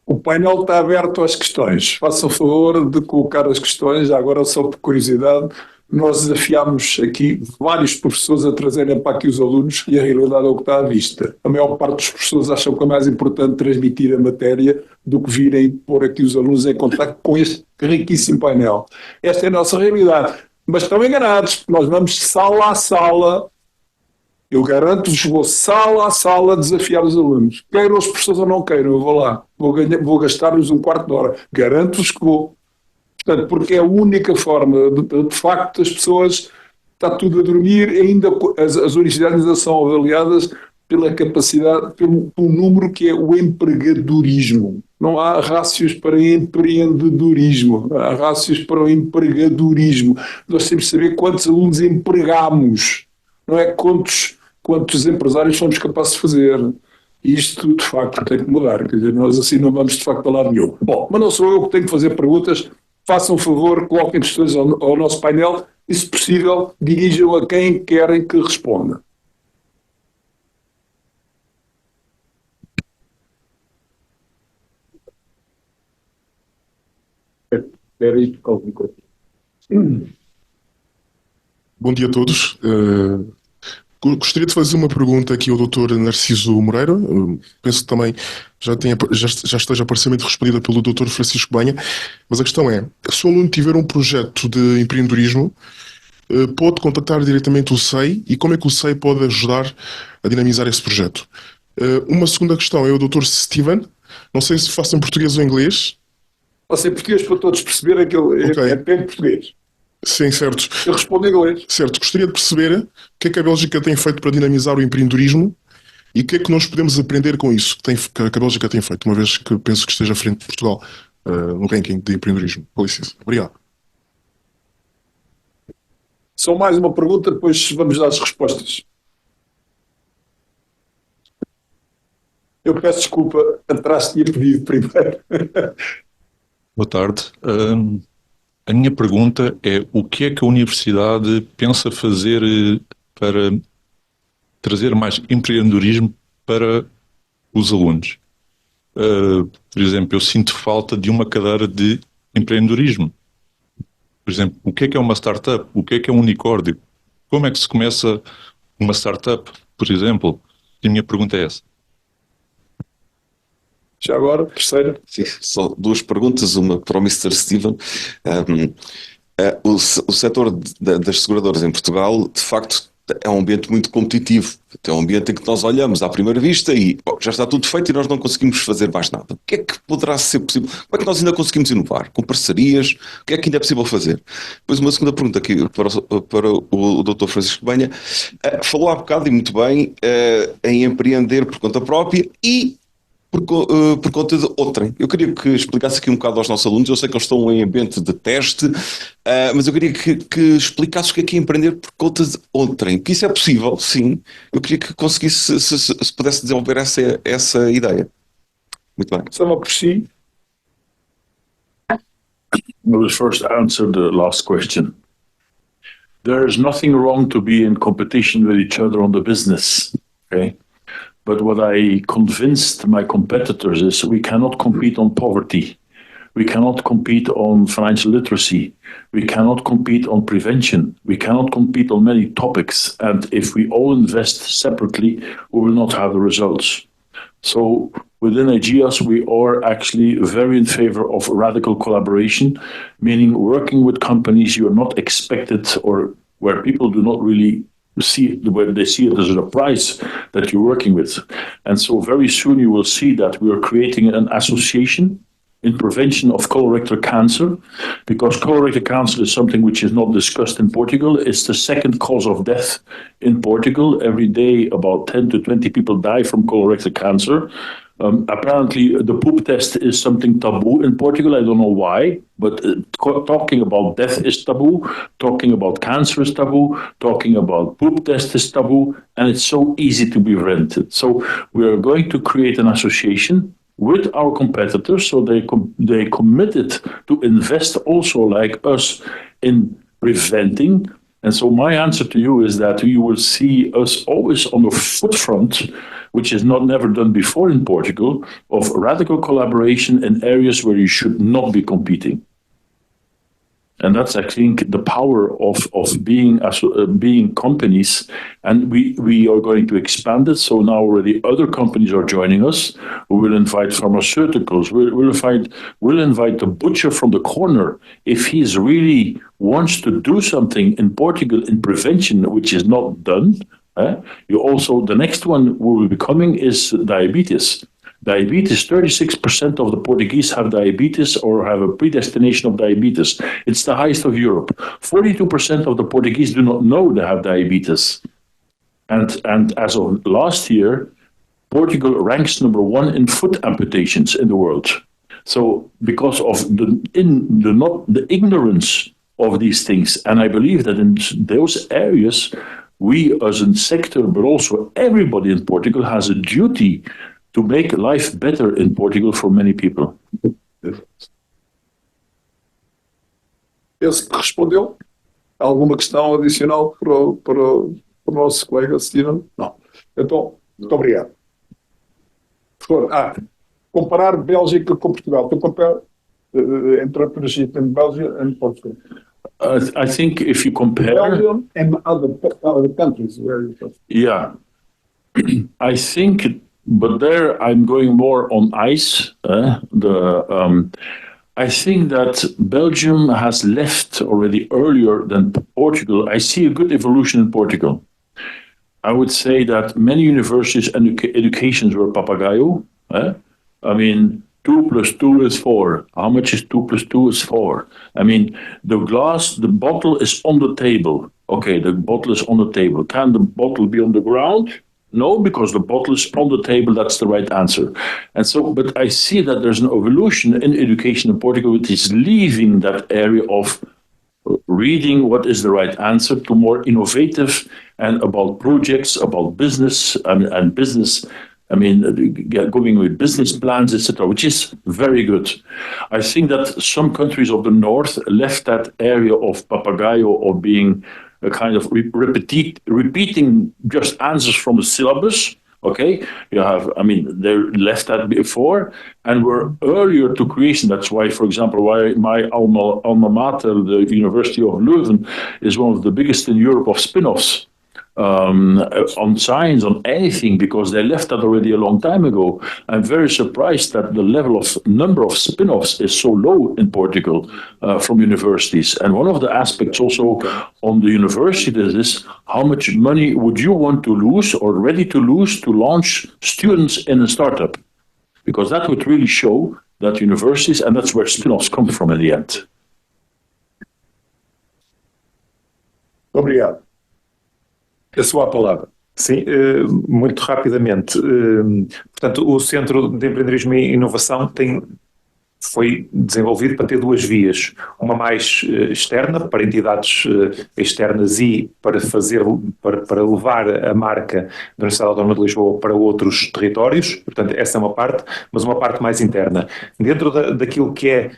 o painel está aberto às questões. Façam o favor de colocar as questões. Já agora, só por curiosidade, nós desafiámos aqui vários professores a trazerem para aqui os alunos, e a realidade é o que está à vista. A maior parte dos professores acham que é mais importante transmitir a matéria do que virem pôr aqui os alunos em contacto com este riquíssimo painel. Esta é a nossa realidade. Mas estão enganados, porque nós vamos sala a sala. Eu garanto-vos, vou sala a sala desafiar os alunos. Queiram os professores ou não queiram, eu vou lá. Vou gastar-lhes um quarto de hora. Garanto-vos que vou. Portanto, porque é a única forma, de facto, as pessoas, está tudo a dormir, ainda as universidades ainda são avaliadas pela capacidade, pelo número que é o empregadorismo. Não há rácios para empreendedorismo, há rácios para o empregadorismo. Nós temos de saber quantos alunos empregamos, não é quantos empresários somos capazes de fazer. Isto, de facto, tem que mudar. Quer dizer, nós assim não vamos, de facto, a lado nenhum. Bom, mas não sou eu que tenho que fazer perguntas. Façam um favor, coloquem questões ao nosso painel e, se possível, dirijam a quem querem que responda. Bom dia a todos. Gostaria de fazer uma pergunta aqui ao Dr. Narciso Moreira. Penso que também já esteja parcialmente respondida pelo Dr. Francisco Banha, mas a questão é, se o aluno tiver um projeto de empreendedorismo, pode contactar diretamente o SEI, e como é que o SEI pode ajudar a dinamizar esse projeto? Uma segunda questão é o Dr. Steven, não sei se faço em português ou em inglês. Faço em português para todos perceberem que ele Ok. é bem português. Sim, certo. Eu respondo em inglês. Certo, gostaria de perceber o que é que a Bélgica tem feito para dinamizar o empreendedorismo e o que é que nós podemos aprender com isso que a Bélgica tem feito, uma vez que penso que esteja à frente de Portugal no ranking de empreendedorismo. Com licença. Obrigado. Só mais uma pergunta, depois vamos dar as respostas. Eu peço desculpa, atrás tinha pedido primeiro. Boa tarde. A minha pergunta é: o que é que a universidade pensa fazer para trazer mais empreendedorismo para os alunos? Por exemplo, eu sinto falta de uma cadeira de empreendedorismo. Por exemplo, o que é uma startup? O que é um unicórnio? Como é que se começa uma startup, por exemplo? E a minha pergunta é essa. Já agora, terceira. Sim, só duas perguntas, uma para o Mr. Steven. O setor das seguradoras em Portugal, de facto, é um ambiente muito competitivo. É um ambiente em que nós olhamos à primeira vista e já está tudo feito e nós não conseguimos fazer mais nada. O que é que poderá ser possível? Como é que nós ainda conseguimos inovar? Com parcerias? O que é que ainda é possível fazer? Depois uma segunda pergunta aqui para o Dr. Francisco Banha. Falou há bocado e muito bem em empreender por conta própria e por conta de outrem. Eu queria que explicasse aqui um bocado aos nossos alunos. Eu sei que eles estão em ambiente de teste, mas eu queria que explicasse o que é empreender por conta de outrem. Que isso é possível, sim. Eu queria que conseguisse, se pudesse desenvolver essa ideia. Muito bem. Só por si. I will first answer the last question. There is nothing wrong to be in competition with each other on the business, okay? But what I convinced my competitors is we cannot compete on poverty. We cannot compete on financial literacy. We cannot compete on prevention. We cannot compete on many topics. And if we all invest separately, we will not have the results. So within Aegeas, we are actually very in favor of radical collaboration, meaning working with companies you are not expected or where people do not really see it, where they see it as a prize that you're working with. And so very soon you will see that we are creating an association in prevention of colorectal cancer, because colorectal cancer is something which is not discussed in Portugal. It's the second cause of death in Portugal. Every day, about 10 to 20 people die from colorectal cancer. Apparently, the poop test is something taboo in Portugal. I don't know why, but talking about death is taboo. Talking about cancer is taboo. Talking about poop test is taboo. And it's so easy to be prevented. So we are going to create an association with our competitors, so they committed to invest also like us in preventing. And so my answer to you is that you will see us always on the forefront, which is never done before in Portugal, of radical collaboration in areas where you should not be competing. And that's, I think, the power of being companies. And we are going to expand it. So now already other companies are joining us. We will invite pharmaceuticals. We'll invite the butcher from the corner. If he's really wants to do something in Portugal in prevention, which is not done, the next one we will be coming is diabetes. Diabetes, 36% of the Portuguese have diabetes or have a predestination of diabetes. It's the highest of Europe. 42% of the Portuguese do not know they have diabetes. And as of last year, Portugal ranks number 1 in foot amputations in the world. So because of the ignorance of these things, and I believe that in those areas, we as a sector, but also everybody in Portugal has a duty to make life better in Portugal for many people. Penso que respondeu. Alguma questão adicional para o nosso colega Steven? Não. Então, muito obrigado. Comparar Bélgica com Portugal. To compare entrepreneurship in Belgium and Portugal. I think if you compare Belgium and other countries where you go. Yeah, I think, but there I'm going more on ice. I think that Belgium has left already earlier than Portugal. I see a good evolution in Portugal. I would say that many universities and educations were papagayo. I mean, 2 plus 2 is 4. How much is 2 plus 2 is 4? I mean, the bottle is on the table. Okay, the bottle is on the table. Can the bottle be on the ground? No, because the bottle is on the table. That's the right answer. And so, but I see that there's an evolution in education in Portugal, which is leaving that area of reading what is the right answer to more innovative and about projects, about business and business. I mean, going with business plans, etc., which is very good. I think that some countries of the north left that area of papagayo or being a kind of repeating just answers from the syllabus. Okay, they left that before and were earlier to creation. That's why, for example, my alma mater, the University of Leuven, is one of the biggest in Europe of spin-offs. On science, on anything, because they left that already a long time ago. I'm very surprised that the number of spin-offs is so low in Portugal from universities. And one of the aspects also on the universities is how much money would you want to lose or ready to lose to launch students in a startup? Because that would really show that universities, and that's where spin-offs come from in the end. Obrigado. É a sua palavra. Sim, muito rapidamente. Portanto, o Centro de Empreendedorismo e Inovação foi desenvolvido para ter duas vias, uma mais externa, para entidades externas e para levar a marca da Universidade Autónoma de Lisboa para outros territórios, portanto essa é uma parte, mas uma parte mais interna. Dentro daquilo que é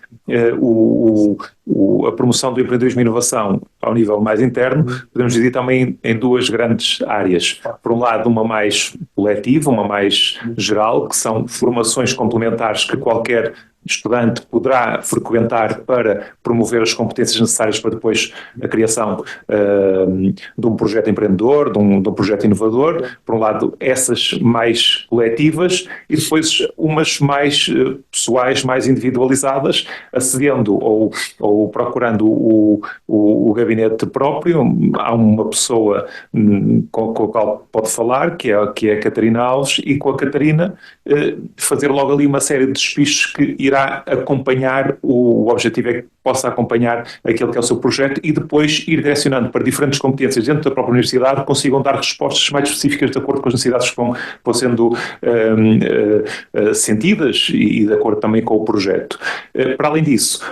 a promoção do empreendedorismo e inovação ao nível mais interno, podemos dividir também em duas grandes áreas. Por um lado, uma mais coletiva, uma mais geral, que são formações complementares que qualquer estudante poderá frequentar para promover as competências necessárias para depois a criação de um projeto empreendedor, de um projeto inovador. Por um lado, essas mais coletivas e depois umas mais pessoais, mais individualizadas, acedendo ou procurando o gabinete próprio. Há uma pessoa com a qual pode falar, que é a Catarina Alves, e com a Catarina fazer logo ali uma série de despistos que irá acompanhar, o objetivo é que possa acompanhar aquele que é o seu projeto e depois ir direcionando para diferentes competências dentro da própria universidade, consigam dar respostas mais específicas de acordo com as necessidades que vão sendo sentidas e de acordo também com o projeto. Para além disso,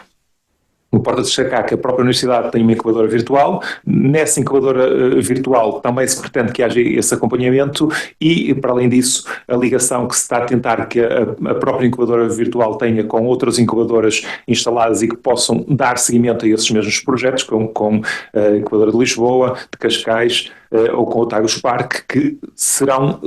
importa destacar que a própria universidade tem uma incubadora virtual. Nessa incubadora virtual também se pretende que haja esse acompanhamento e, para além disso, a ligação que se está a tentar que a própria incubadora virtual tenha com outras incubadoras instaladas e que possam dar seguimento a esses mesmos projetos, com a incubadora de Lisboa, de Cascais ou com o Tagus Park, que serão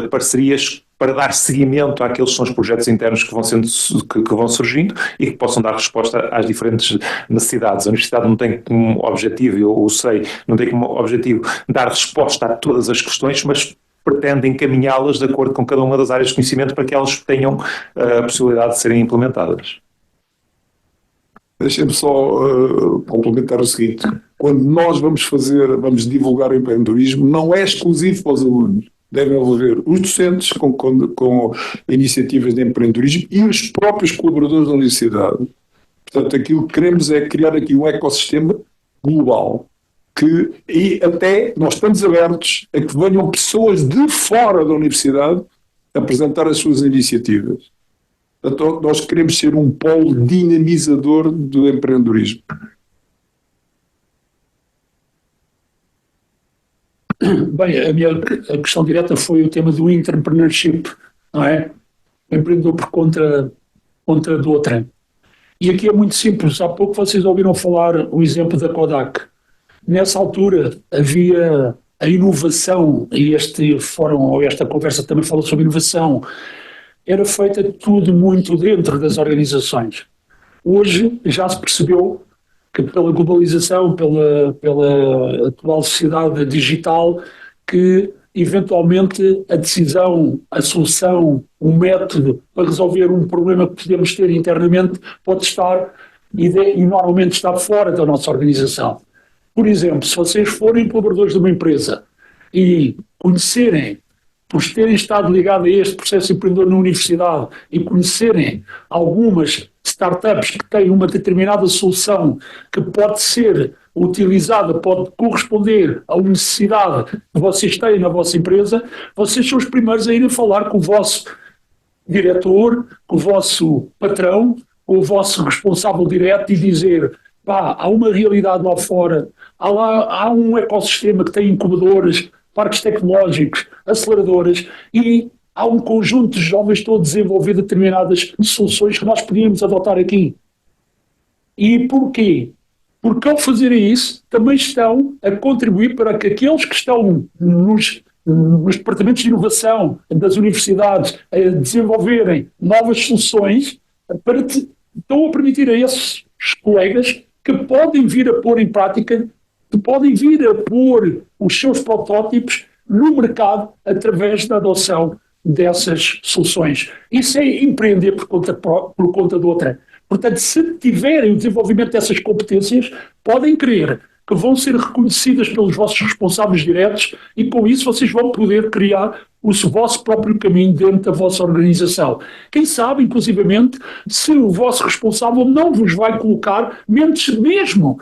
parcerias para dar seguimento àqueles que são os projetos internos que vão surgindo e que possam dar resposta às diferentes necessidades. A universidade não tem como objetivo, eu sei, não tem como objetivo dar resposta a todas as questões, mas pretende encaminhá-las de acordo com cada uma das áreas de conhecimento para que elas tenham a possibilidade de serem implementadas. Deixem-me só complementar o seguinte: quando nós vamos divulgar o empreendedorismo, não é exclusivo para os alunos. Devem envolver os docentes com iniciativas de empreendedorismo e os próprios colaboradores da universidade. Portanto, aquilo que queremos é criar aqui um ecossistema global e até nós estamos abertos a que venham pessoas de fora da universidade apresentar as suas iniciativas. Portanto, nós queremos ser um polo dinamizador do empreendedorismo. Bem, a questão direta foi o tema do entrepreneurship, não é? O empreendedor por conta do outro. E aqui é muito simples. Há pouco vocês ouviram falar o exemplo da Kodak. Nessa altura havia a inovação, e este fórum ou esta conversa também falou sobre inovação. Era feita tudo muito dentro das organizações. Hoje já se percebeu que pela globalização, pela atual sociedade digital, que eventualmente a decisão, a solução, o método para resolver um problema que podemos ter internamente pode estar e normalmente está fora da nossa organização. Por exemplo, se vocês forem colaboradores de uma empresa e conhecerem, por terem estado ligados a este processo empreendedor na universidade e conhecerem algumas startups que têm uma determinada solução que pode ser utilizada, pode corresponder a uma necessidade que vocês têm na vossa empresa, vocês são os primeiros a irem falar com o vosso diretor, com o vosso patrão, com o vosso responsável direto e dizer: pá, há uma realidade lá fora, há um ecossistema que tem incubadoras, parques tecnológicos, aceleradoras, e há um conjunto de jovens que estão a desenvolver determinadas soluções que nós podíamos adotar aqui. E porquê? Porque ao fazerem isso, também estão a contribuir para que aqueles que estão nos departamentos de inovação das universidades a desenvolverem novas soluções, estão a permitir a esses colegas que podem vir a pôr em prática, que podem vir a pôr os seus protótipos no mercado através da adoção dessas soluções. Isso é empreender por conta de outra. Portanto, se tiverem o desenvolvimento dessas competências, podem crer que vão ser reconhecidas pelos vossos responsáveis diretos e com isso vocês vão poder criar o vosso próprio caminho dentro da vossa organização. Quem sabe, inclusivamente, se o vosso responsável não vos vai colocar, mesmo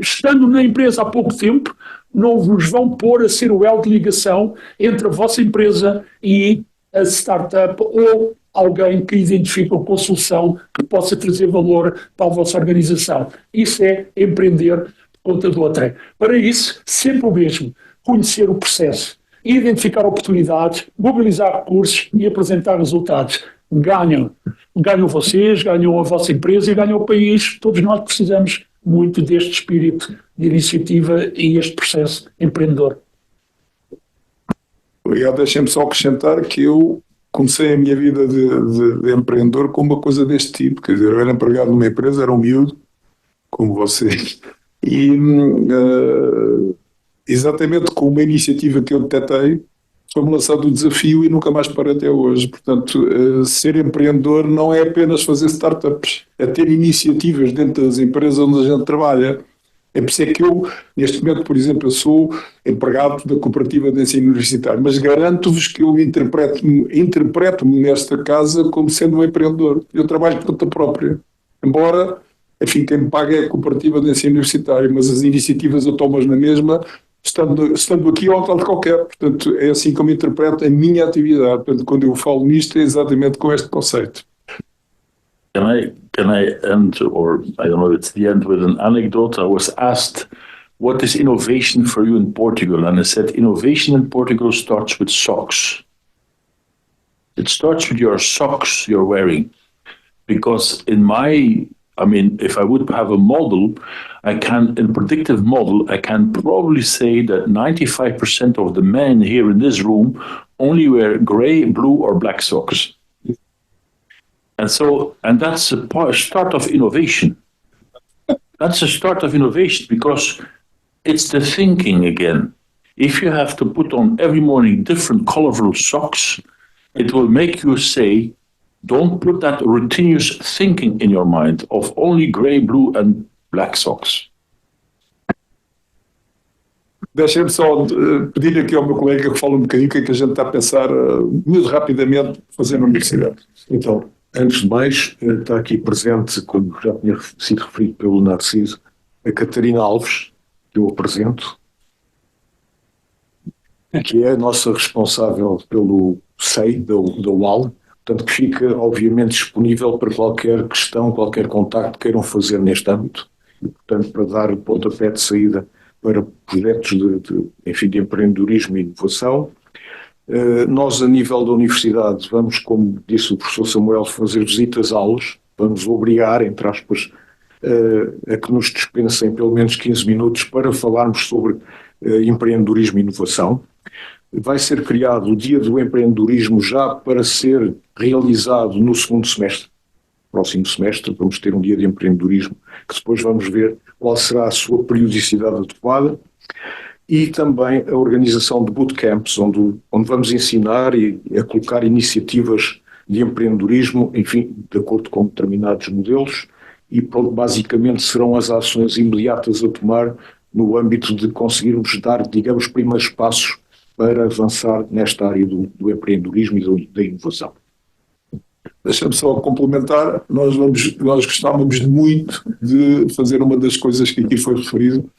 estando na empresa há pouco tempo, não vos vão pôr a ser o elo de ligação entre a vossa empresa e a startup ou alguém que identificam com solução que possa trazer valor para a vossa organização. Isso é empreender por conta do outrem. Para isso, sempre o mesmo, conhecer o processo, identificar oportunidades, mobilizar recursos e apresentar resultados. Ganham vocês, ganham a vossa empresa e ganham o país. Todos nós precisamos muito deste espírito de iniciativa e este processo empreendedor. Obrigado. Deixem-me só acrescentar que eu comecei a minha vida de empreendedor com uma coisa deste tipo. Quer dizer, eu era empregado numa empresa, era um miúdo, como vocês, e exatamente com uma iniciativa que eu detetei, foi-me lançado o desafio e nunca mais parei até hoje. Portanto, ser empreendedor não é apenas fazer startups, é ter iniciativas dentro das empresas onde a gente trabalha. É por isso é que eu, neste momento, por exemplo, eu sou empregado da Cooperativa de Ensino Universitário, mas garanto-vos que eu interpreto-me nesta casa como sendo um empreendedor. Eu trabalho por conta própria, embora, enfim, quem me paga é a Cooperativa de Ensino Universitário, mas as iniciativas eu tomo-as na mesma, estando aqui ou tal de qualquer. Portanto, é assim como interpreto a minha atividade. Portanto, quando eu falo nisto, é exatamente com este conceito. Can I end, or I don't know if it's the end, with an anecdote? I was asked, what is innovation for you in Portugal? And I said, innovation in Portugal starts with socks. It starts with your socks you're wearing. Because if I would have a model, in predictive model, I can probably say that 95% of the men here in this room only wear gray, blue, or black socks. And that's a start of innovation. That's a start of innovation because it's the thinking again. If you have to put on every morning different colorful socks, it will make you say, don't put that routinious thinking in your mind of only gray, blue, and black socks. Deixem-me só pedir aqui ao meu colega que fale um bocadinho o que é que a gente está a pensar muito rapidamente fazer na universidade. Então, antes de mais, está aqui presente, como já tinha sido referido pelo Narciso, a Catarina Alves, que eu apresento, que é a nossa responsável pelo SEI da UAL, portanto que fica obviamente disponível para qualquer questão, qualquer contacto que queiram fazer neste âmbito, e portanto para dar pontapé de saída para projetos de empreendedorismo e inovação. Nós, a nível da universidade, vamos, como disse o professor Samuel, fazer visitas a aulas, vamos obrigar, entre aspas, a que nos dispensem pelo menos 15 minutos para falarmos sobre empreendedorismo e inovação. Vai ser criado o Dia do Empreendedorismo já para ser realizado no segundo semestre. Próximo semestre vamos ter um Dia de Empreendedorismo, que depois vamos ver qual será a sua periodicidade adequada. E também a organização de bootcamps, onde vamos ensinar e a colocar iniciativas de empreendedorismo, enfim, de acordo com determinados modelos, e basicamente serão as ações imediatas a tomar no âmbito de conseguirmos dar, digamos, primeiros passos para avançar nesta área do empreendedorismo e da inovação. Deixa-me só complementar, nós gostávamos muito de fazer uma das coisas que aqui foi referido,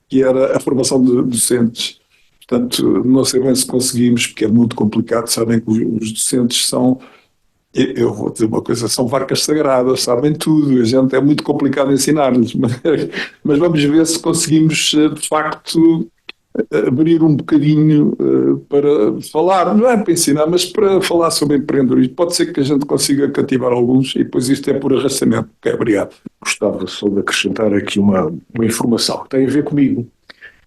que era a formação de docentes. Portanto, não sei bem se conseguimos, porque é muito complicado, sabem que os docentes são, eu vou dizer uma coisa, são varcas sagradas, sabem tudo, a gente é muito complicado ensinar-lhes, mas vamos ver se conseguimos, de facto, abrir um bocadinho para falar, não é para ensinar, mas para falar sobre empreendedorismo. Pode ser que a gente consiga cativar alguns e depois isto é por arrastamento. Ok, obrigado. Gostava só de acrescentar aqui uma informação que tem a ver comigo.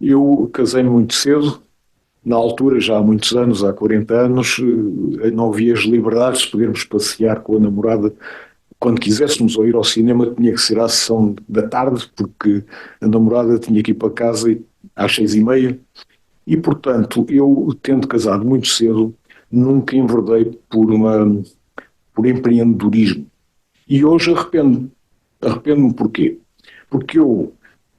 Eu casei-me muito cedo, na altura, já há muitos anos, há 40 anos, não havia as liberdades de podermos passear com a namorada quando quiséssemos ou ir ao cinema, tinha que ser à sessão da tarde, porque a namorada tinha que ir para casa às 6h30, e portanto eu, tendo casado muito cedo, nunca enverdei por empreendedorismo, e hoje arrependo-me porquê? Porque eu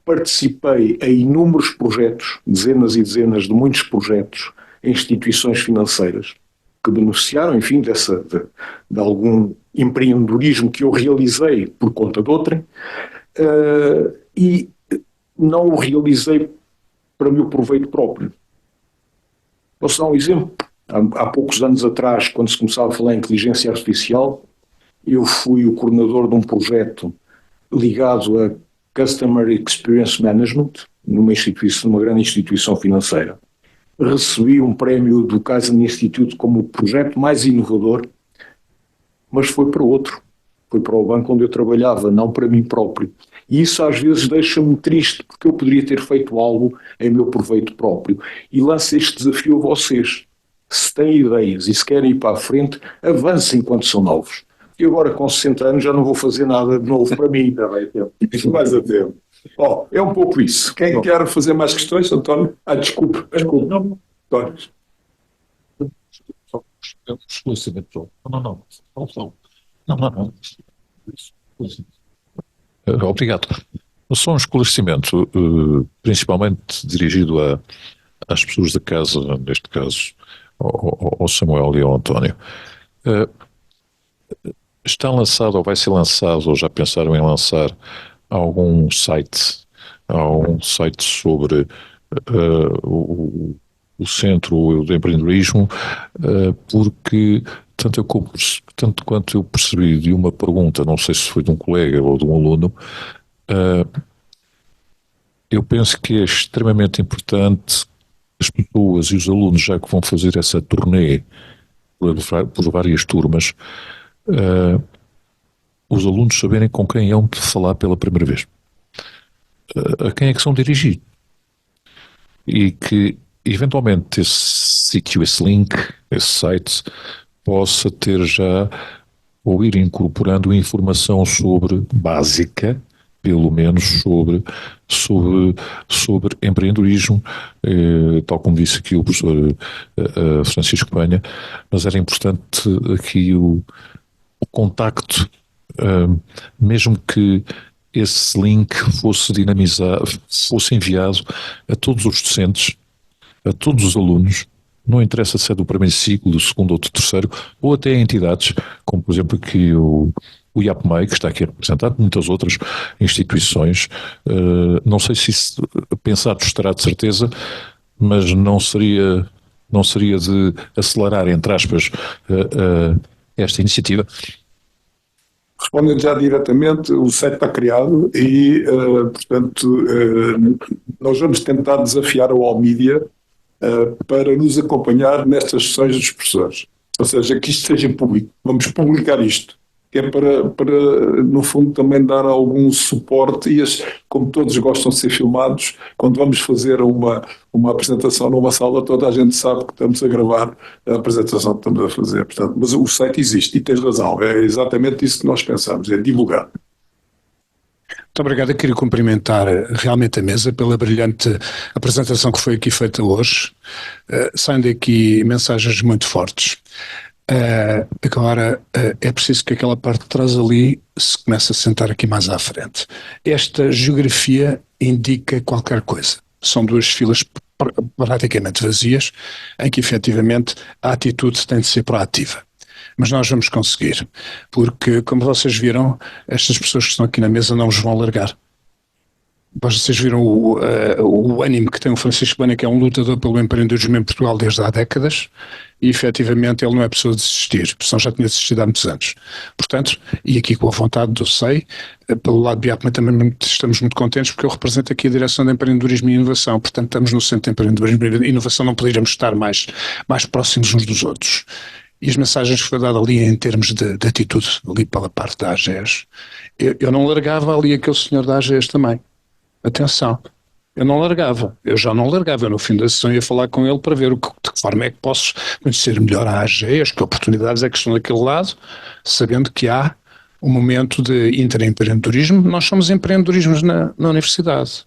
participei em inúmeros projetos, dezenas e dezenas de muitos projetos em instituições financeiras que beneficiaram, enfim, de algum empreendedorismo que eu realizei por conta de outrem, e não o realizei para meu proveito próprio. Posso dar um exemplo? Há poucos anos atrás, quando se começava a falar em inteligência artificial, eu fui o coordenador de um projeto ligado a Customer Experience Management, numa grande instituição financeira. Recebi um prémio do Kaizen Institute como o projeto mais inovador, mas foi para outro. Foi para o banco onde eu trabalhava, não para mim próprio. E isso às vezes deixa-me triste, porque eu poderia ter feito algo em meu proveito próprio. E lanço este desafio a vocês. Se têm ideias e se querem ir para a frente, avancem enquanto são novos. E agora com 60 anos já não vou fazer nada de novo para mim. Já vai a tempo. Mais a tempo. Bom, É um pouco isso. quem quer fazer mais questões, António? Desculpe. Não, António. Só um esclarecimento. Não. Obrigado. Só um esclarecimento, principalmente dirigido às pessoas da casa, neste caso, ao Samuel e ao António. Está lançado ou vai ser lançado, ou já pensaram em lançar algum site sobre o Centro de Empreendedorismo, porque tanto quanto eu percebi de uma pergunta, não sei se foi de um colega ou de um aluno, eu penso que é extremamente importante as pessoas e os alunos, já que vão fazer essa turnê por várias turmas, os alunos saberem com quem hão de falar pela primeira vez, a quem é que são dirigidos, e que eventualmente esse sítio, esse link, esse site possa ter já ou ir incorporando informação básica, pelo menos sobre empreendedorismo, tal como disse aqui o professor Francisco Banha, mas era importante aqui o contacto, mesmo que esse link fosse dinamizado, fosse enviado a todos os docentes, a todos os alunos, não interessa se é do primeiro ciclo, do segundo ou do terceiro, ou até a entidades, como por exemplo aqui o IAPMEI, que está aqui representado, muitas outras instituições. Não sei se isso pensado estará de certeza, mas não seria de acelerar, entre aspas, esta iniciativa. Respondendo já diretamente, o site está criado e, portanto, nós vamos tentar desafiar a All-Media para nos acompanhar nestas sessões dos professores. Ou seja, que isto seja público. Vamos publicar isto, que é para no fundo, também dar algum suporte e, como todos gostam de ser filmados, quando vamos fazer uma apresentação numa sala, toda a gente sabe que estamos a gravar a apresentação que estamos a fazer. Portanto, mas o site existe e tens razão, é exatamente isso que nós pensamos, é divulgar. Muito obrigado. Eu queria cumprimentar realmente a mesa pela brilhante apresentação que foi aqui feita hoje. Saem daqui mensagens muito fortes. Agora é preciso que aquela parte de trás ali se comece a sentar aqui mais à frente. Esta geografia indica qualquer coisa. São duas filas praticamente vazias, em que efetivamente a atitude tem de ser proativa. Mas nós vamos conseguir, porque, como vocês viram, estas pessoas que estão aqui na mesa não nos vão largar. Vocês viram o ânimo que tem o Francisco Banha, que é um lutador pelo empreendedorismo em Portugal desde há décadas, e efetivamente ele não é pessoa de desistir, senão já tinha desistido há muitos anos. Portanto, e aqui com a vontade do SEI, pelo lado de IAPMEI também estamos muito contentes, porque eu represento aqui a Direção de Empreendedorismo e Inovação, portanto estamos no Centro de Empreendedorismo e Inovação, não poderíamos estar mais próximos uns dos outros. E as mensagens que foi dada ali em termos de atitude, ali pela parte da AGES, eu não largava ali aquele senhor da AGES também. Atenção, eu não largava, eu já não largava, eu no fim da sessão ia falar com ele para ver de que forma é que posso conhecer melhor a AGES, que oportunidades é que estão daquele lado, sabendo que há um momento de intraempreendedorismo. Nós somos empreendedorismos na universidade.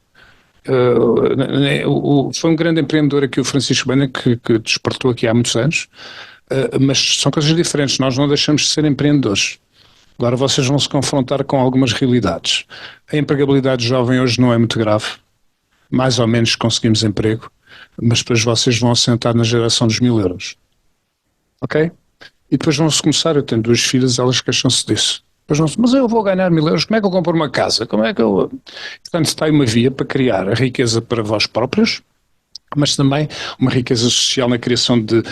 Foi um grande empreendedor aqui o Francisco Banha, que despertou aqui há muitos anos, mas são coisas diferentes, nós não deixamos de ser empreendedores. Agora vocês vão se confrontar com algumas realidades. A empregabilidade jovem hoje não é muito grave, mais ou menos conseguimos emprego, mas depois vocês vão assentar na geração dos 1000 euros. Ok? E depois vão-se começar, eu tenho 2 filhas, elas queixam-se disso. Mas eu vou ganhar 1000 euros, como é que eu compro uma casa? Como é que eu... Portanto, está aí uma via para criar a riqueza para vós próprios, mas também uma riqueza social na criação de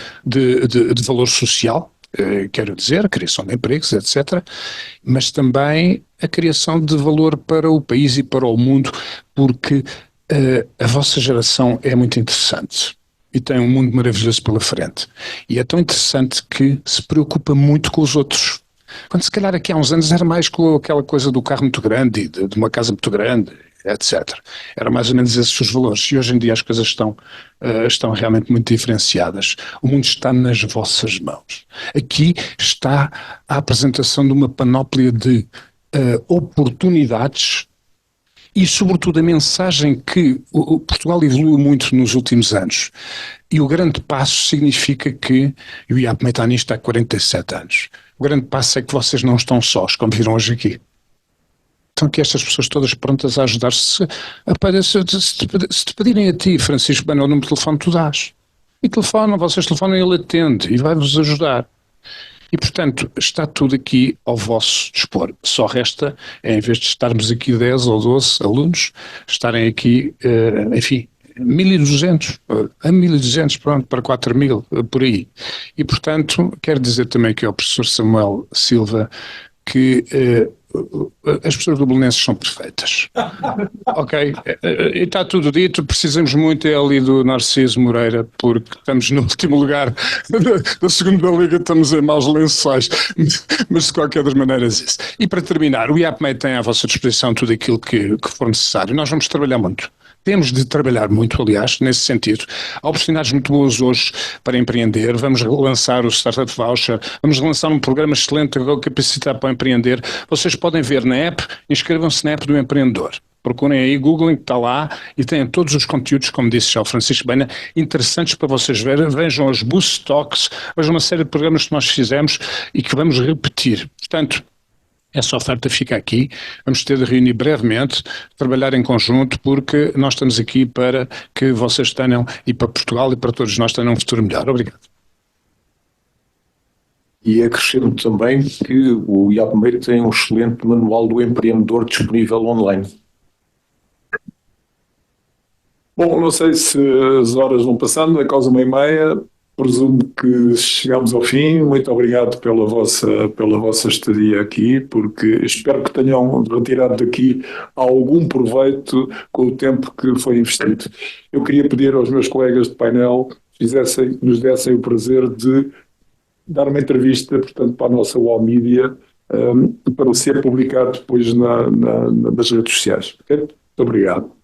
valor social, quero dizer, a criação de empregos, etc., mas também a criação de valor para o país e para o mundo, porque a vossa geração é muito interessante e tem um mundo maravilhoso pela frente. E é tão interessante que se preocupa muito com os outros. Quando se calhar aqui há uns anos era mais com aquela coisa do carro muito grande e de uma casa muito grande, etc. Era mais ou menos esses os valores. E hoje em dia as coisas estão realmente muito diferenciadas. O mundo está nas vossas mãos. Aqui está a apresentação de uma panóplia de oportunidades e, sobretudo, a mensagem que o Portugal evoluiu muito nos últimos anos. E o grande passo significa que, eu ia comentar nisto há 47 anos, o grande passo é que vocês não estão sós, como viram hoje aqui. Estão aqui estas pessoas todas prontas a ajudar-se. Se te pedirem a ti, Francisco Bana, o número de telefone, tu dás. E telefonam, vocês telefonam e ele atende e vai-vos ajudar. E, portanto, está tudo aqui ao vosso dispor. Só resta, em vez de estarmos aqui 10 ou 12 alunos, estarem aqui, enfim, 1.200, a 1.200, pronto, para 4.000, por aí. E, portanto, quero dizer também aqui ao professor Samuel Silva que as pessoas do Belenenses são perfeitas. Ok? E está tudo dito, precisamos muito ali do Narciso Moreira, porque estamos no último lugar da segunda liga, estamos em maus lençóis, mas de qualquer das maneiras isso. E para terminar, o IAPMEI tem à vossa disposição tudo aquilo que for necessário. Nós vamos trabalhar muito. Temos de trabalhar muito, aliás, nesse sentido. Há oportunidades muito boas hoje para empreender. Vamos relançar o Startup Voucher, vamos relançar um programa excelente de capacitar para empreender. Vocês podem ver na app, inscrevam-se na app do empreendedor. Procurem aí, googlem, que está lá, e têm todos os conteúdos, como disse já o Francisco Bana, interessantes para vocês verem. Vejam os Boost Talks, vejam uma série de programas que nós fizemos e que vamos repetir. Portanto, essa oferta fica aqui, vamos ter de reunir brevemente, trabalhar em conjunto, porque nós estamos aqui para que vocês tenham, e para Portugal e para todos nós, tenham um futuro melhor. Obrigado. E acrescento também que o IAPMEI tem um excelente manual do empreendedor disponível online. Bom, não sei se as horas vão passando, é quase 1h30. Presumo que chegamos ao fim. Muito obrigado pela vossa estadia aqui, porque espero que tenham retirado daqui algum proveito com o tempo que foi investido. Eu queria pedir aos meus colegas de painel que nos dessem o prazer de dar uma entrevista, portanto, para a nossa UOL Media, para ser publicado depois nas redes sociais. Okay? Muito obrigado.